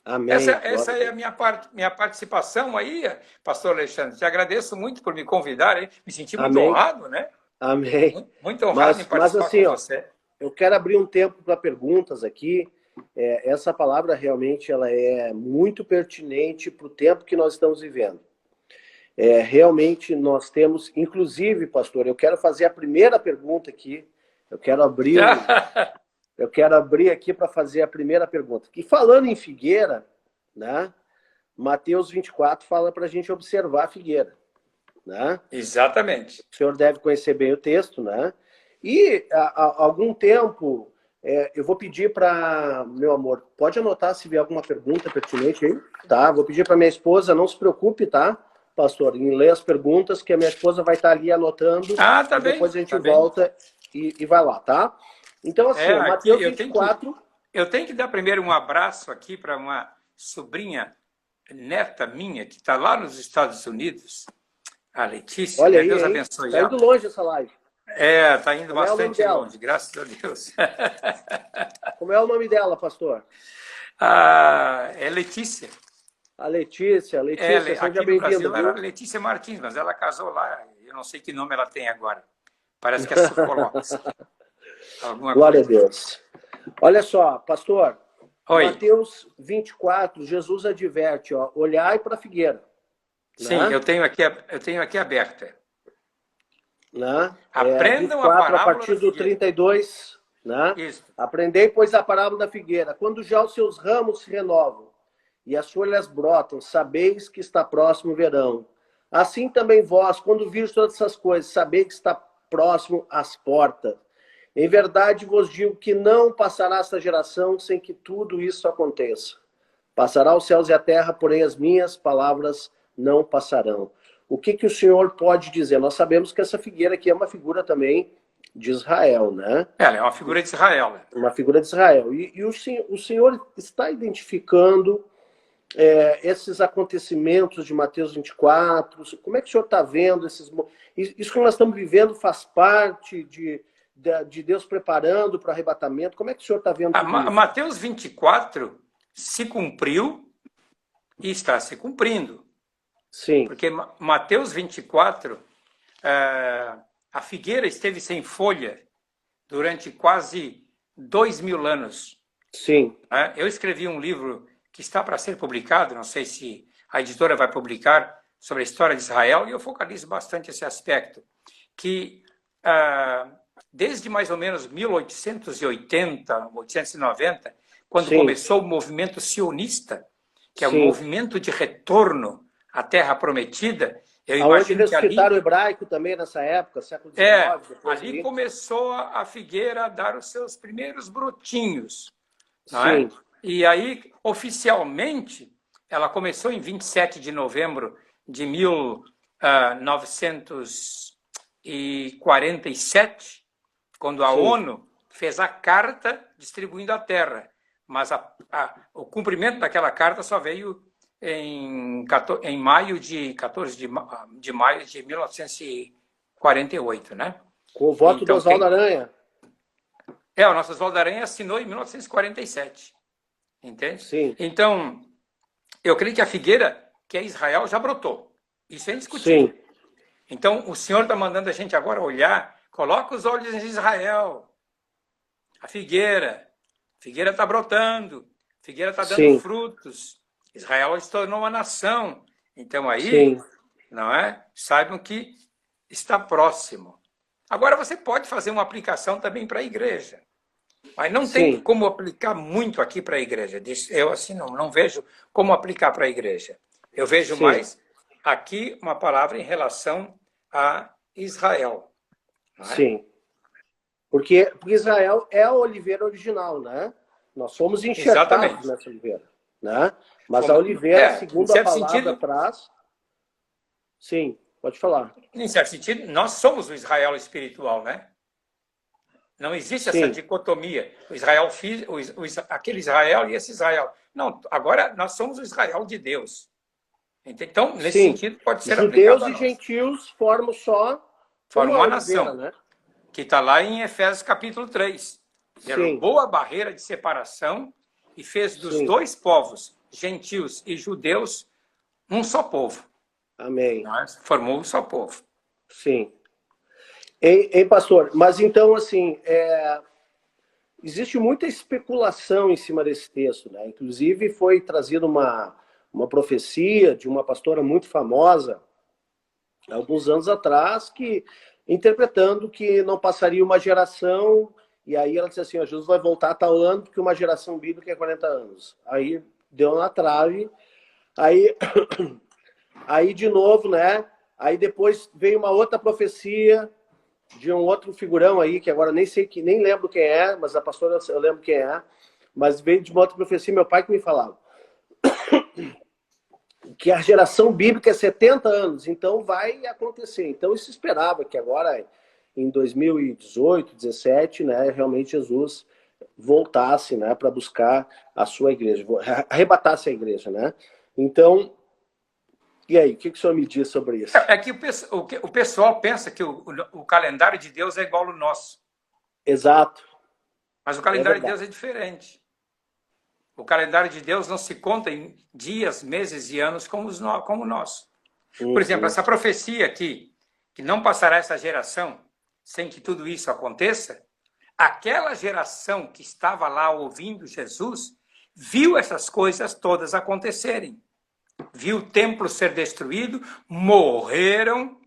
[SPEAKER 1] Amém.
[SPEAKER 2] Essa é a minha participação aí, pastor Alexandre. Te agradeço muito por me convidar. Me senti muito honrado, né?
[SPEAKER 1] Amém.
[SPEAKER 2] Muito honrado em participar com você.
[SPEAKER 1] Eu quero abrir um tempo para perguntas aqui. Essa palavra realmente ela é muito pertinente para o tempo que nós estamos vivendo. Realmente nós temos, inclusive, pastor, eu quero fazer a primeira pergunta aqui. Eu quero abrir aqui para fazer a primeira pergunta. E falando em figueira, né? Mateus 24 fala para a gente observar a figueira. Né?
[SPEAKER 2] Exatamente.
[SPEAKER 1] O senhor deve conhecer bem o texto, né? E há algum tempo Eu vou pedir para, meu amor, pode anotar se vier alguma pergunta pertinente aí, tá? Vou pedir para minha esposa, não se preocupe, tá, pastor, em ler as perguntas, que a minha esposa vai estar ali anotando,
[SPEAKER 2] Ah, tá
[SPEAKER 1] e
[SPEAKER 2] bem,
[SPEAKER 1] depois a gente
[SPEAKER 2] tá bem.
[SPEAKER 1] volta e vai lá, tá? Então, assim, ó,
[SPEAKER 2] Aqui
[SPEAKER 1] Mateus 24...
[SPEAKER 2] eu tenho que dar primeiro um abraço aqui para uma sobrinha neta minha que está lá nos Estados Unidos, a Letícia,
[SPEAKER 1] Olha
[SPEAKER 2] né?
[SPEAKER 1] aí,
[SPEAKER 2] Deus
[SPEAKER 1] hein?
[SPEAKER 2] abençoe
[SPEAKER 1] Tá indo
[SPEAKER 2] ela.
[SPEAKER 1] longe essa live.
[SPEAKER 2] Está indo
[SPEAKER 1] Como é o nome
[SPEAKER 2] bastante
[SPEAKER 1] dela?
[SPEAKER 2] longe, graças a Deus.
[SPEAKER 1] Como é o nome dela, pastor?
[SPEAKER 2] É Letícia.
[SPEAKER 1] A Letícia. Letícia, seja
[SPEAKER 2] Aqui no
[SPEAKER 1] bem-vinda,
[SPEAKER 2] Brasil era
[SPEAKER 1] viu?
[SPEAKER 2] Letícia Martins, mas ela casou lá, eu não sei que nome ela tem agora. Parece que é Sofolotes. Alguma
[SPEAKER 1] Glória a
[SPEAKER 2] coisa.
[SPEAKER 1] Deus. Olha só, pastor,
[SPEAKER 2] Oi.
[SPEAKER 1] Mateus 24, Jesus adverte, ó, olhai para a figueira,
[SPEAKER 2] Sim,
[SPEAKER 1] né?
[SPEAKER 2] eu tenho aqui aberta.
[SPEAKER 1] Né?
[SPEAKER 2] Aprendam a
[SPEAKER 1] 24, a
[SPEAKER 2] parábola
[SPEAKER 1] partir
[SPEAKER 2] da
[SPEAKER 1] do
[SPEAKER 2] figueira.
[SPEAKER 1] 32, né?
[SPEAKER 2] Isso.
[SPEAKER 1] Aprendei, pois, a parábola da figueira. Quando já os seus ramos se renovam e as folhas brotam, sabeis que está próximo o verão. Assim também vós, quando virdes todas essas coisas, sabeis que está próximo às portas. Em verdade vos digo que não passará esta geração sem que tudo isso aconteça. Passará os céus e a terra, porém as minhas palavras não passarão. O que o Senhor pode dizer? Nós sabemos que essa figueira aqui é uma figura também de Israel, né?
[SPEAKER 2] Ela é uma figura de Israel.
[SPEAKER 1] Uma figura de Israel. E o Senhor está identificando esses acontecimentos de Mateus 24. Como é que o Senhor está vendo esses... Isso que nós estamos vivendo faz parte de Deus preparando para o arrebatamento? Como é que o Senhor está vendo tudo isso?
[SPEAKER 2] Mateus 24 se cumpriu e está se cumprindo.
[SPEAKER 1] Sim.
[SPEAKER 2] Porque Mateus 24, a figueira esteve sem folha durante quase 2000 anos.
[SPEAKER 1] Sim.
[SPEAKER 2] Eu escrevi um livro que está para ser publicado, não sei se a editora vai publicar, sobre a história de Israel, e eu focalizo bastante esse aspecto, que desde mais ou menos 1880, 1890, quando
[SPEAKER 1] Sim.
[SPEAKER 2] começou o movimento sionista, que é
[SPEAKER 1] Sim.
[SPEAKER 2] o movimento de retorno à Terra Prometida, eu
[SPEAKER 1] Aonde
[SPEAKER 2] imagino que ali...
[SPEAKER 1] ressuscitaram o hebraico também nessa época, século XIX.
[SPEAKER 2] ali começou a figueira a dar os seus primeiros brotinhos. Não
[SPEAKER 1] Sim.
[SPEAKER 2] É? E aí, oficialmente, ela começou em 27 de novembro de 1947, quando a
[SPEAKER 1] Sim.
[SPEAKER 2] ONU fez a carta distribuindo a terra. Mas o cumprimento daquela carta só veio em maio de 14 de maio de 1948, né?
[SPEAKER 1] Com o voto do Oswaldo Aranha.
[SPEAKER 2] O nosso Oswaldo Aranha assinou em 1947. Entende?
[SPEAKER 1] Sim.
[SPEAKER 2] Então, eu creio que a figueira, que é Israel, já brotou. Isso é indiscutível.
[SPEAKER 1] Sim.
[SPEAKER 2] Então, o Senhor está mandando a gente agora olhar, coloca os olhos em Israel. A figueira está brotando, a figueira está dando frutos. Israel se tornou uma nação. Então aí, não é? Saibam que está próximo. Agora você pode fazer uma aplicação também para a igreja. Mas não tem como aplicar muito aqui para a igreja. Eu assim não vejo como aplicar para a igreja. Eu vejo mais aqui uma palavra em relação a Israel. Não é?
[SPEAKER 1] Sim. Porque Israel é a oliveira original, né? Nós somos enxertados nessa oliveira, né? Mas a oliveira, segundo a palavra traz... Sim, pode falar.
[SPEAKER 2] Em certo sentido, nós somos o Israel espiritual, né? Não existe essa dicotomia. O Israel, aquele Israel e esse Israel. Não, agora nós somos o Israel de Deus. Então, nesse sentido, pode ser aplicado a nós.
[SPEAKER 1] Judeus e gentios formam
[SPEAKER 2] uma nação, né? Que está lá em Efésios capítulo 3. Derrubou a barreira de separação e fez dos dois povos, gentios e judeus, um só povo.
[SPEAKER 1] Amém.
[SPEAKER 2] Formou um só povo.
[SPEAKER 1] Sim. Hein, pastor? Mas então, assim, existe muita especulação em cima desse texto, né? Inclusive, foi trazida uma profecia de uma pastora muito famosa, alguns anos atrás, que interpretando que não passaria uma geração, e aí ela disse assim, Jesus vai voltar a tal ano, porque uma geração bíblica é 40 anos. Aí deu na trave, aí de novo, né? Aí depois veio uma outra profecia, de um outro figurão aí, que agora nem lembro quem é, mas a pastora eu lembro quem é, mas veio de uma outra profecia, meu pai que me falava, que a geração bíblica é 70 anos, então vai acontecer. Então isso esperava que agora, em 2018, 17, né, realmente Jesus voltasse, né, para buscar a sua igreja, arrebatasse a igreja, né? Então, e aí, o que o senhor me diz sobre isso?
[SPEAKER 2] É que o pessoal pensa que o calendário de Deus é igual ao nosso.
[SPEAKER 1] Exato.
[SPEAKER 2] Mas o calendário de Deus é diferente. O calendário de Deus não se conta em dias, meses e anos como o nosso. Por exemplo, essa profecia aqui, que não passará essa geração sem que tudo isso aconteça, aquela geração que estava lá ouvindo Jesus viu essas coisas todas acontecerem. Viu o templo ser destruído, morreram,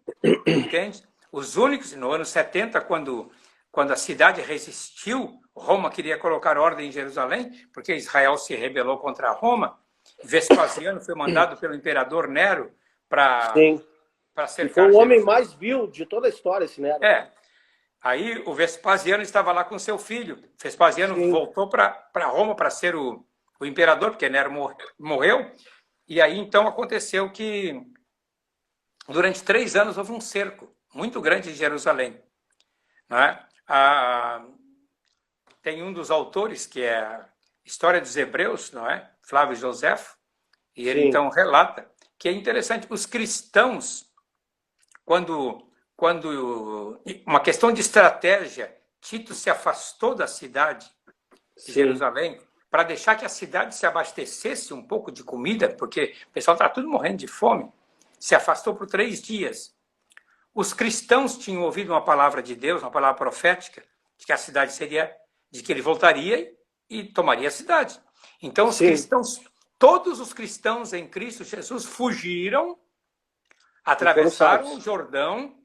[SPEAKER 2] entende? Os únicos, no ano 70, quando a cidade resistiu, Roma queria colocar ordem em Jerusalém, porque Israel se rebelou contra Roma. Vespasiano foi mandado pelo imperador Nero para cercar.
[SPEAKER 1] Foi o homem mais vil de toda a história, esse Nero.
[SPEAKER 2] Aí o Vespasiano estava lá com seu filho. Vespasiano voltou para Roma para ser o imperador, porque Nero morreu. E aí então aconteceu que durante 3 anos houve um cerco muito grande de Jerusalém. Não é? Tem um dos autores, que é a História dos Hebreus, não é? Flávio Joséfo, e ele então relata que é interessante, os cristãos, quando uma questão de estratégia, Tito se afastou da cidade de Jerusalém para deixar que a cidade se abastecesse um pouco de comida, porque o pessoal está tudo morrendo de fome, se afastou por 3 dias. Os cristãos tinham ouvido uma palavra de Deus, uma palavra profética, de que a cidade seria, de que ele voltaria e tomaria a cidade. Então, os cristãos, todos os cristãos em Cristo Jesus fugiram, atravessaram o Jordão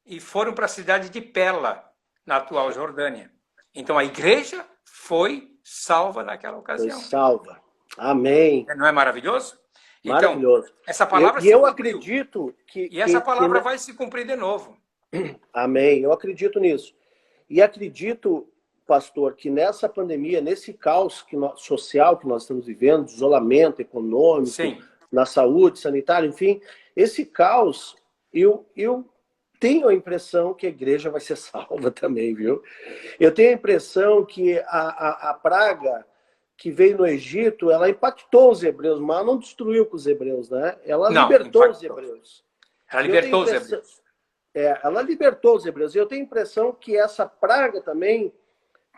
[SPEAKER 2] e foram para a cidade de Pela, na atual Jordânia. Então, a igreja foi salva naquela ocasião.
[SPEAKER 1] Foi salva. Amém.
[SPEAKER 2] Não é maravilhoso?
[SPEAKER 1] Maravilhoso.
[SPEAKER 2] Então, essa palavra
[SPEAKER 1] eu acredito que...
[SPEAKER 2] E essa palavra vai se cumprir de novo.
[SPEAKER 1] Amém. Eu acredito nisso. E acredito, pastor, que nessa pandemia, nesse caos social que nós estamos vivendo, de isolamento econômico, na saúde, sanitária, enfim, esse caos, eu tenho a impressão que a igreja vai ser salva também, viu? Eu tenho a impressão que a praga que veio no Egito, ela impactou os hebreus, mas não destruiu com os hebreus, né? Ela libertou os hebreus.
[SPEAKER 2] Ela libertou os hebreus.
[SPEAKER 1] Ela libertou os hebreus. E eu tenho a impressão que essa praga também,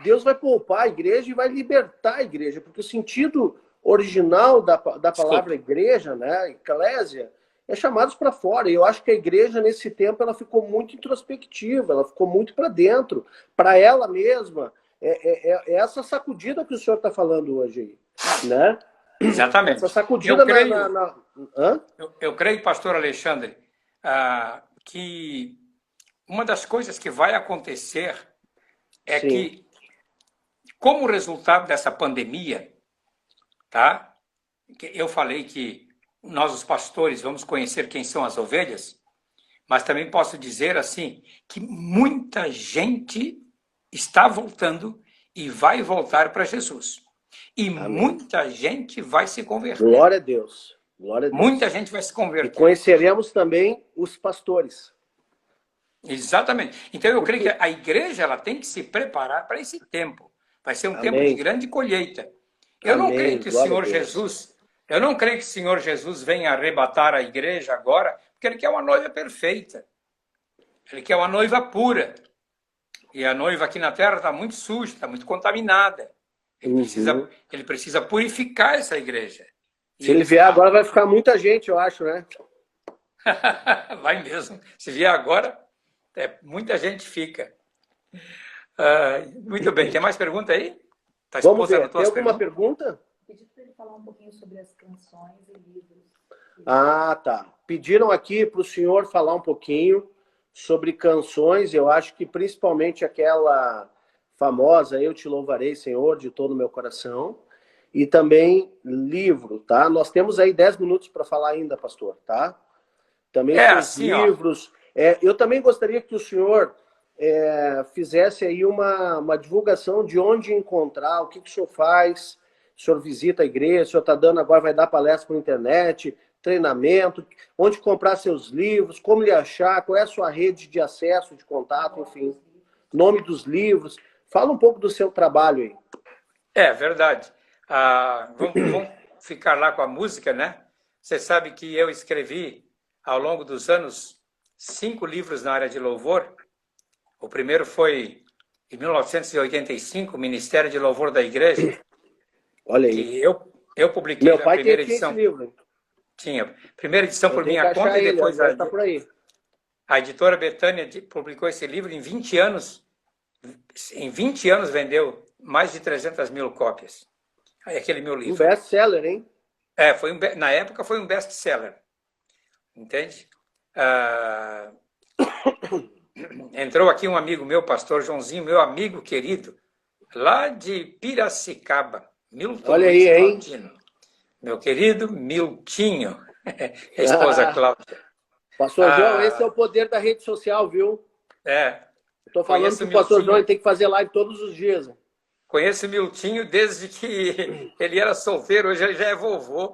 [SPEAKER 1] Deus vai poupar a igreja e vai libertar a igreja, porque o sentido original da palavra igreja, né, eclésia, é chamados para fora. E eu acho que a igreja, nesse tempo, ela ficou muito introspectiva, ela ficou muito para dentro, para ela mesma. É essa sacudida que o senhor está falando hoje aí, né?
[SPEAKER 2] Exatamente.
[SPEAKER 1] Essa sacudida
[SPEAKER 2] eu creio, pastor Alexandre, que uma das coisas que vai acontecer é que, como resultado dessa pandemia, tá? Eu falei que nós, os pastores, vamos conhecer quem são as ovelhas, mas também posso dizer assim que muita gente está voltando e vai voltar para Jesus. E muita gente vai se converter.
[SPEAKER 1] Glória a Deus. Glória a Deus.
[SPEAKER 2] Muita gente vai se converter.
[SPEAKER 1] E conheceremos também os pastores.
[SPEAKER 2] Exatamente. Então eu creio que a igreja ela tem que se preparar para esse tempo. Vai ser um tempo de grande colheita. Eu não creio que o Senhor Jesus, venha arrebatar a igreja agora, porque ele quer uma noiva perfeita. Ele quer uma noiva pura. E a noiva aqui na terra está muito suja, está muito contaminada. Ele precisa purificar essa igreja.
[SPEAKER 1] Se ele vier agora, vai ficar muita gente, eu acho, né?
[SPEAKER 2] Vai mesmo. Se vier agora, muita gente fica. Muito bem. Tem mais pergunta aí?
[SPEAKER 1] Vamos ver. Tem alguma pergunta?
[SPEAKER 3] Pedi para ele falar um pouquinho sobre as canções e livros.
[SPEAKER 1] Tá. Pediram aqui para o senhor falar um pouquinho sobre canções. Eu acho que principalmente aquela famosa Eu Te Louvarei, Senhor, de todo o meu coração. E também livro, tá? Nós temos aí 10 minutos para falar ainda, pastor, tá? Também os livros. Eu também gostaria que o senhor fizesse aí uma divulgação de onde encontrar, o que o senhor faz, o senhor visita a igreja, o senhor está dando agora, vai dar palestra por internet, treinamento, onde comprar seus livros, como lhe achar, qual é a sua rede de acesso, de contato, enfim, nome dos livros. Fala um pouco do seu trabalho aí.
[SPEAKER 2] É verdade. Vamos ficar lá com a música, né? Você sabe que eu escrevi, ao longo dos anos, 5 livros na área de louvor. O primeiro foi, em 1985, Ministério de Louvor da Igreja.
[SPEAKER 1] Olha aí.
[SPEAKER 2] Que eu publiquei
[SPEAKER 1] Meu
[SPEAKER 2] a
[SPEAKER 1] pai
[SPEAKER 2] primeira
[SPEAKER 1] tinha
[SPEAKER 2] edição.
[SPEAKER 1] esse livro. Hein?
[SPEAKER 2] Tinha. Primeira edição por minha conta e
[SPEAKER 1] ele,
[SPEAKER 2] depois
[SPEAKER 1] tá por aí.
[SPEAKER 2] a editora Betânia publicou esse livro em 20 anos. Em 20 anos vendeu mais de 300 mil cópias. Aí aquele meu livro.
[SPEAKER 1] Um best-seller, hein?
[SPEAKER 2] Na época foi um best-seller. Entende? Entrou aqui um amigo meu, pastor Joãozinho, meu amigo querido, lá de Piracicaba, Milton
[SPEAKER 1] Olha aí, hein?
[SPEAKER 2] Claudino. Meu querido Miltinho, a esposa Cláudia.
[SPEAKER 1] Pastor João, esse é o poder da rede social, viu? Estou falando que o pastor João tem que fazer live todos os dias.
[SPEAKER 2] Conheço o Miltinho desde que ele era solteiro, hoje ele já é vovô.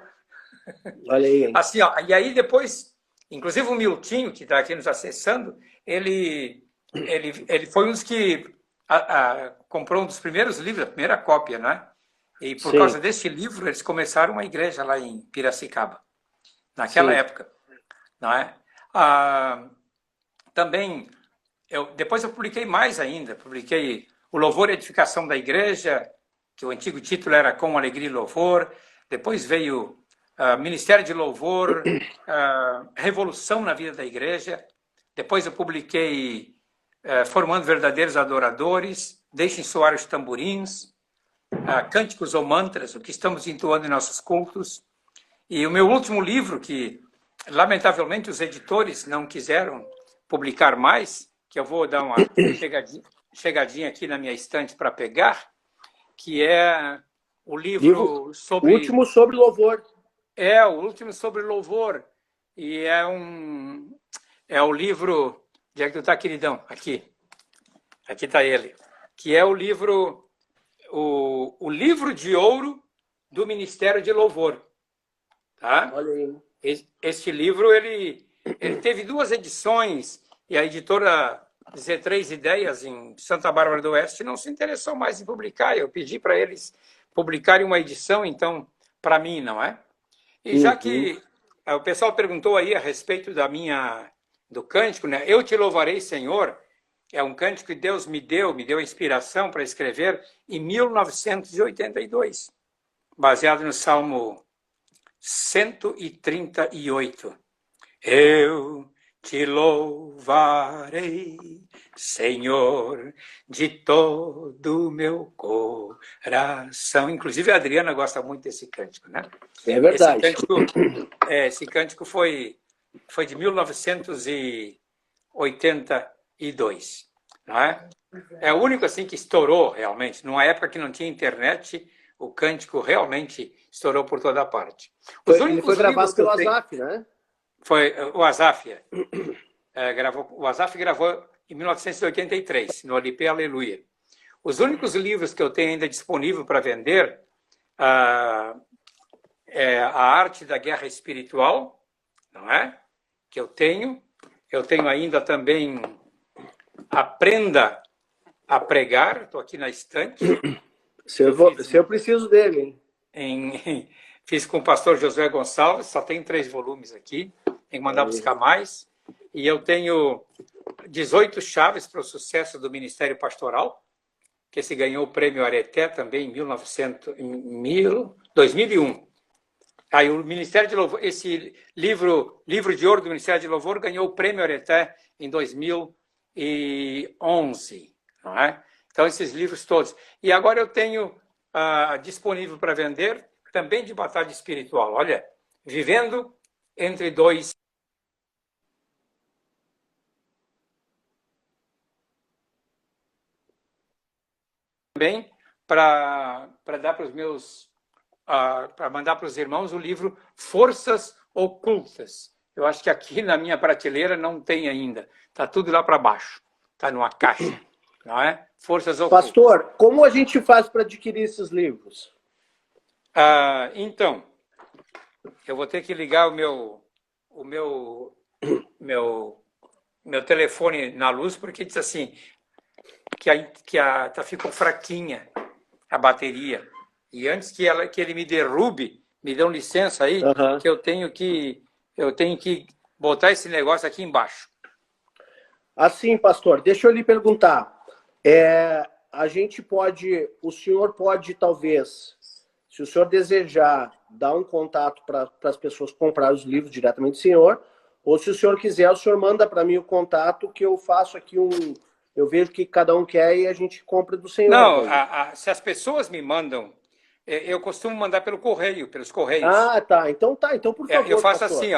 [SPEAKER 1] Olha aí, hein?
[SPEAKER 2] Assim, ó, e aí depois, inclusive o Miltinho, que está aqui nos acessando, ele foi um dos que comprou um dos primeiros livros, a primeira cópia, né? E por causa desse livro, eles começaram uma igreja lá em Piracicaba, naquela época. Não é? Também, depois eu publiquei mais ainda, publiquei O Louvor e Edificação da Igreja, que o antigo título era Com Alegria e Louvor, depois veio Ministério de Louvor, Revolução na Vida da Igreja, depois eu publiquei Formando Verdadeiros Adoradores, Deixem Soar os Tamborins, Cânticos ou Mantras, o que estamos entoando em nossos cultos, e o meu último livro, que lamentavelmente os editores não quiseram publicar mais, que eu vou dar uma chegadinha aqui na minha estante para pegar, que é o livro sobre...
[SPEAKER 1] O último sobre louvor.
[SPEAKER 2] O último sobre louvor. E é o livro... Onde é que tu está, queridão? Aqui. Aqui está ele. Que é o livro... O livro de ouro do Ministério de Louvor. Tá?
[SPEAKER 1] Olha aí.
[SPEAKER 2] Este livro, ele teve 2 edições, e a editora Z3 Ideias, em Santa Bárbara do Oeste, não se interessou mais em publicar. Eu pedi para eles publicarem uma edição, então, para mim, não é? E já que o pessoal perguntou aí a respeito do cântico, né? Eu te louvarei, Senhor, é um cântico que Deus me deu inspiração para escrever em 1982, baseado no Salmo 138. Eu te louvarei, Senhor, de todo o meu coração. Inclusive a Adriana gosta muito desse cântico, né?
[SPEAKER 1] É verdade.
[SPEAKER 2] Esse cântico foi de 1982, não é? É o único assim que estourou realmente. Numa época que não tinha internet, o cântico realmente estourou por toda parte.
[SPEAKER 1] Ele foi gravado pelo Asaf, né?
[SPEAKER 2] Foi o Asaf. O Asaf gravou em 1983, no Alipe Aleluia. Os únicos livros que eu tenho ainda disponível para vender é A Arte da Guerra Espiritual, não é? Que eu tenho. Eu tenho ainda também Aprenda a Pregar, estou aqui na estante.
[SPEAKER 1] Eu preciso dele, hein?
[SPEAKER 2] Fiz com o pastor Josué Gonçalves, só tem 3 volumes aqui, tem que mandar buscar mais. E eu tenho 18 chaves para o sucesso do Ministério Pastoral, que se ganhou o prêmio Areté também em 2001. Aí o Ministério de Louvor, esse livro de ouro do Ministério de Louvor ganhou o prêmio Areté em 2011, não é? Então, esses livros todos. E agora eu tenho disponível para vender, também de batalha espiritual. Olha, Vivendo entre Dois. Também para dar para os meus... para mandar para os irmãos o livro Forças Ocultas. Eu acho que aqui na minha prateleira não tem ainda. Está tudo lá para baixo. está numa caixa, não é? Forças ocultas.
[SPEAKER 1] Pastor, como a gente faz para adquirir esses livros?
[SPEAKER 2] Então, eu vou ter que ligar o meu telefone na luz, porque diz assim que ficou fraquinha a bateria. E antes que ele me derrube, me dão licença aí, que eu tenho que botar esse negócio aqui embaixo.
[SPEAKER 1] Assim, pastor, deixa eu lhe perguntar. O senhor pode, talvez, se o senhor desejar, dar um contato para as pessoas comprarem os livros diretamente do senhor, ou se o senhor quiser, o senhor manda para mim o contato que eu faço aqui eu vejo o que cada um quer e a gente compra do senhor.
[SPEAKER 2] Não, se as pessoas me mandam, eu costumo mandar pelos correios.
[SPEAKER 1] Tá. Então por favor,
[SPEAKER 2] eu faço
[SPEAKER 1] pastor.
[SPEAKER 2] assim,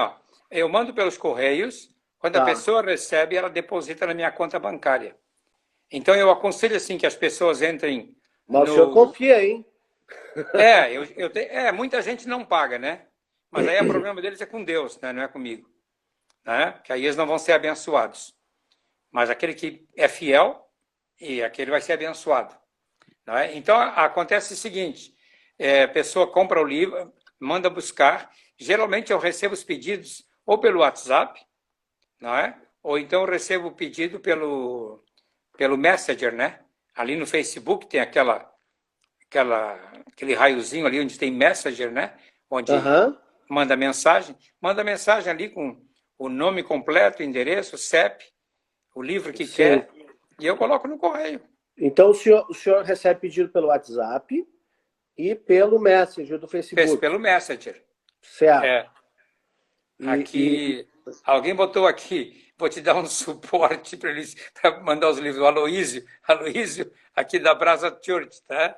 [SPEAKER 2] eu mando pelos correios, quando a pessoa recebe, ela deposita na minha conta bancária. Então eu aconselho assim que as pessoas entrem.
[SPEAKER 1] Mas o senhor confia, hein?
[SPEAKER 2] Muita gente não paga, né? Mas aí o problema deles é com Deus, né? Não é comigo. Né? Que aí eles não vão ser abençoados. Mas aquele que é fiel, e aquele vai ser abençoado. Não é? Então acontece o seguinte, a pessoa compra o livro, manda buscar, geralmente eu recebo os pedidos ou pelo WhatsApp, não é? Ou então eu recebo o pedido pelo Messenger, né? Ali no Facebook tem aquele raiozinho ali onde tem Messenger, né? Onde manda mensagem ali com o nome completo, o endereço, o CEP, o livro que quer, e eu coloco no correio.
[SPEAKER 1] Então o senhor recebe pedido pelo WhatsApp e pelo Messenger do Facebook?
[SPEAKER 2] Pelo Messenger.
[SPEAKER 1] Certo.
[SPEAKER 2] Alguém botou aqui, vou te dar um suporte para mandar os livros. O Aloísio, aqui da Brasa Church, tá?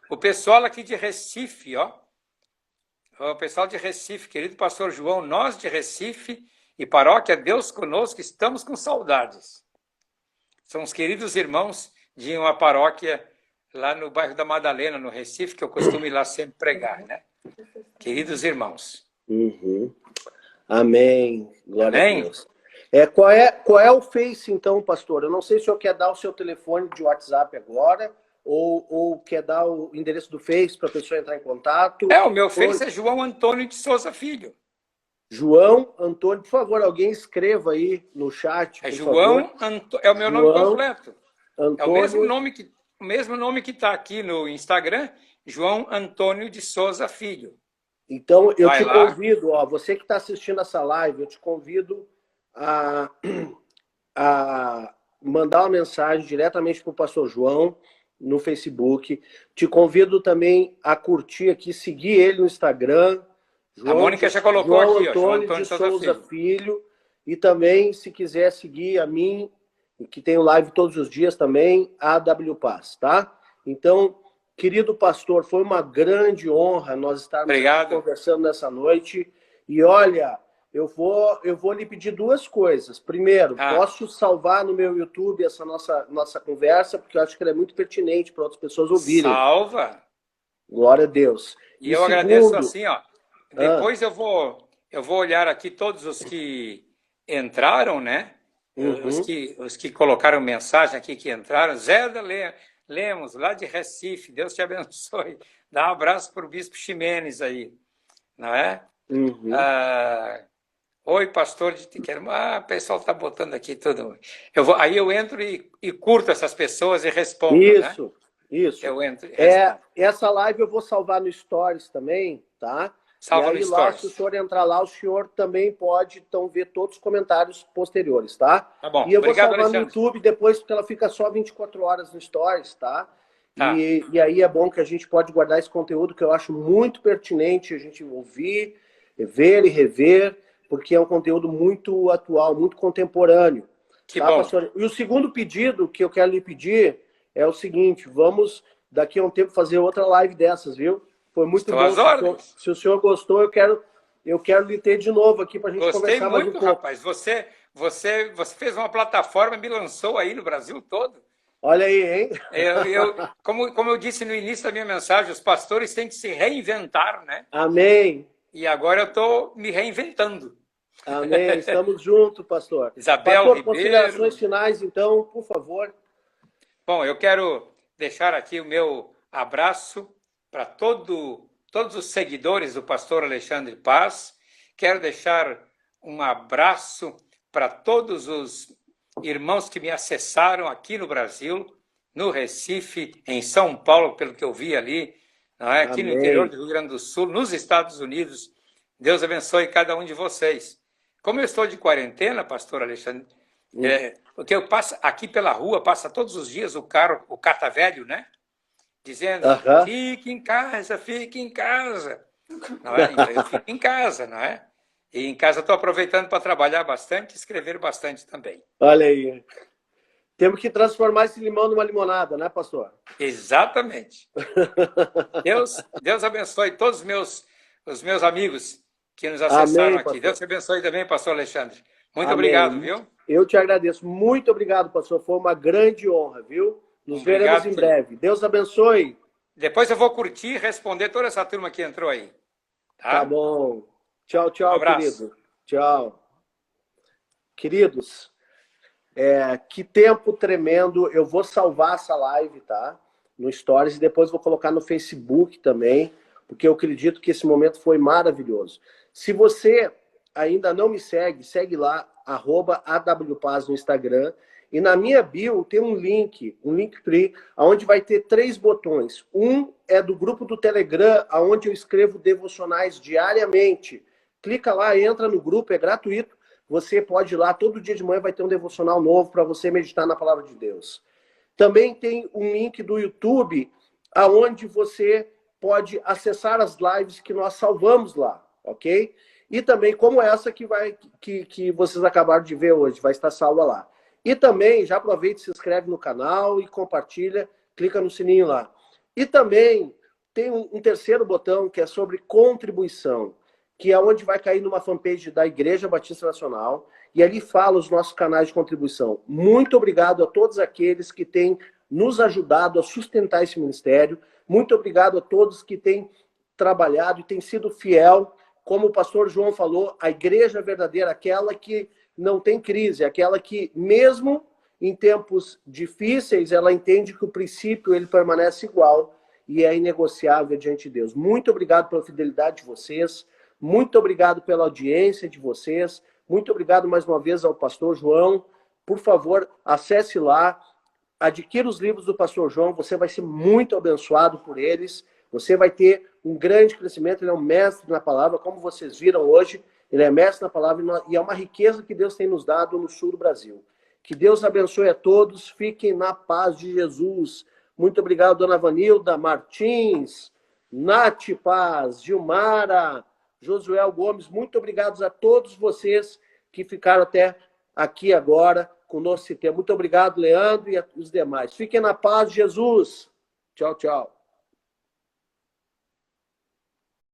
[SPEAKER 2] O pessoal aqui de Recife, o pessoal de Recife, querido pastor João, nós de Recife e paróquia Deus Conosco, estamos com saudades. São os queridos irmãos de uma paróquia lá no bairro da Madalena, no Recife, que eu costumo ir lá sempre pregar, né? Queridos irmãos.
[SPEAKER 1] Amém. Glória a Deus. Qual é o Face, então, pastor? Eu não sei se o senhor quer dar o seu telefone de WhatsApp agora, ou quer dar o endereço do Face para a pessoa entrar em contato.
[SPEAKER 2] O meu Face é João Antônio de Souza Filho.
[SPEAKER 1] João Antônio, por favor, alguém escreva aí no chat.
[SPEAKER 2] É João Antônio, é o meu nome completo.
[SPEAKER 1] Antônio...
[SPEAKER 2] É o mesmo nome que está aqui no Instagram, João Antônio de Souza Filho.
[SPEAKER 1] Então, eu te convido, você que está assistindo essa live, eu te convido a mandar uma mensagem diretamente para o pastor João no Facebook. Te convido também a curtir aqui, seguir ele no Instagram.
[SPEAKER 2] A Mônica já colocou aqui,
[SPEAKER 1] João Antônio de Souza Filho. E também, se quiser seguir a mim, que tenho live todos os dias também, AW Paz, tá? Então, querido pastor, foi uma grande honra nós estarmos conversando nessa noite. E olha, eu vou lhe pedir duas coisas. Primeiro, posso salvar no meu YouTube essa nossa conversa, porque eu acho que ela é muito pertinente para outras pessoas ouvirem.
[SPEAKER 2] Salva!
[SPEAKER 1] Glória a Deus.
[SPEAKER 2] E eu agradeço assim, depois eu vou olhar aqui todos os que entraram, né? Os que colocaram mensagem aqui, que entraram. Zéda Lemos, lá de Recife, Deus te abençoe. Dá um abraço para o Bispo Ximenes aí, não é? Oi, pastor de Tiqueiro. O pessoal está botando aqui tudo. Aí eu entro e curto essas pessoas e respondo,
[SPEAKER 1] Isso.
[SPEAKER 2] Eu entro e respondo.
[SPEAKER 1] Essa live eu vou salvar no Stories também, tá?
[SPEAKER 2] Salva
[SPEAKER 1] e aí
[SPEAKER 2] no
[SPEAKER 1] lá,
[SPEAKER 2] Stories.
[SPEAKER 1] se o senhor entrar lá, o senhor também pode então ver todos os comentários posteriores, tá?
[SPEAKER 2] Tá bom.
[SPEAKER 1] E eu
[SPEAKER 2] Obrigado,
[SPEAKER 1] vou salvar
[SPEAKER 2] Alexandre.
[SPEAKER 1] no YouTube depois, porque ela fica só 24 horas no Stories, tá? E aí é bom que a gente pode guardar esse conteúdo que eu acho muito pertinente a gente ouvir, ver e rever, porque é um conteúdo muito atual, muito contemporâneo.
[SPEAKER 2] Que bom.
[SPEAKER 1] Pastor? E o segundo pedido que eu quero lhe pedir é o seguinte, vamos daqui a um tempo fazer outra live dessas, viu? Foi muito bom. Se o senhor gostou, eu quero lhe ter de novo aqui para a gente conversar mais um pouco.
[SPEAKER 2] Rapaz. Você fez uma plataforma e me lançou aí no Brasil todo.
[SPEAKER 1] Olha aí, hein?
[SPEAKER 2] Como eu disse no início da minha mensagem, os pastores têm que se reinventar, né?
[SPEAKER 1] Amém.
[SPEAKER 2] E agora eu estou me reinventando.
[SPEAKER 1] Amém. Estamos juntos, pastor.
[SPEAKER 2] Isabel
[SPEAKER 1] Pastor,
[SPEAKER 2] Ribeiro.
[SPEAKER 1] considerações finais, então, por favor.
[SPEAKER 2] Bom, eu quero deixar aqui o meu abraço para todos os seguidores do pastor Alexandre Paz. Quero deixar um abraço para todos os irmãos que me acessaram aqui no Brasil, no Recife, em São Paulo, pelo que eu vi ali, não é? Aqui no interior do Rio Grande do Sul, nos Estados Unidos. Deus abençoe cada um de vocês. Como eu estou de quarentena, pastor Alexandre, porque eu passo aqui pela rua, passa todos os dias o carro, o Cata Velho, né? Dizendo, fique em casa, fique em casa. Não é? Então eu fico em casa, não é? E em casa estou aproveitando para trabalhar bastante e escrever bastante também.
[SPEAKER 1] Olha aí. Temos que transformar esse limão numa limonada, né, pastor?
[SPEAKER 2] Exatamente. Deus abençoe todos os meus amigos que nos acessaram. Amém, aqui. Pastor. Deus te abençoe também, pastor Alexandre. Muito obrigado, viu?
[SPEAKER 1] Eu te agradeço. Muito obrigado, pastor. Foi uma grande honra, viu? Nos veremos em breve. Deus abençoe.
[SPEAKER 2] Depois eu vou curtir e responder toda essa turma que entrou aí.
[SPEAKER 1] Tá bom. Tchau, tchau, querido. Tchau. Queridos, que tempo tremendo. Eu vou salvar essa live, tá? No Stories e depois vou colocar no Facebook também, porque eu acredito que esse momento foi maravilhoso. Se você ainda não me segue, segue lá, @AWPaz no Instagram. E na minha bio tem um Linktree, onde vai ter 3 botões. Um é do grupo do Telegram, onde eu escrevo devocionais diariamente. Clica lá, entra no grupo, é gratuito. Você pode ir lá, todo dia de manhã vai ter um devocional novo para você meditar na palavra de Deus. Também tem um link do YouTube, onde você pode acessar as lives que nós salvamos lá, ok? E também como essa que vocês acabaram de ver hoje, vai estar salva lá. E também, já aproveita, se inscreve no canal e compartilha, clica no sininho lá. E também tem um terceiro botão que é sobre contribuição, que é onde vai cair numa fanpage da Igreja Batista Nacional, e ali fala os nossos canais de contribuição. Muito obrigado a todos aqueles que têm nos ajudado a sustentar esse ministério. Muito obrigado a todos que têm trabalhado e têm sido fiel. Como o pastor João falou, a igreja verdadeira, aquela que não tem crise, aquela que, mesmo em tempos difíceis, ela entende que o princípio ele permanece igual e é inegociável diante de Deus. Muito obrigado pela fidelidade de vocês, muito obrigado pela audiência de vocês, muito obrigado mais uma vez ao pastor João. Por favor, acesse lá, adquira os livros do pastor João, você vai ser muito abençoado por eles, você vai ter um grande crescimento, ele é um mestre na palavra, como vocês viram hoje, ele é mestre na palavra e é uma riqueza que Deus tem nos dado no sul do Brasil. Que Deus abençoe a todos, fiquem na paz de Jesus. Muito obrigado, dona Vanilda, Martins, Nath Paz, Gilmara, Josuel Gomes, muito obrigado a todos vocês que ficaram até aqui agora conosco. Muito obrigado, Leandro, e os demais. Fiquem na paz de Jesus. Tchau, tchau.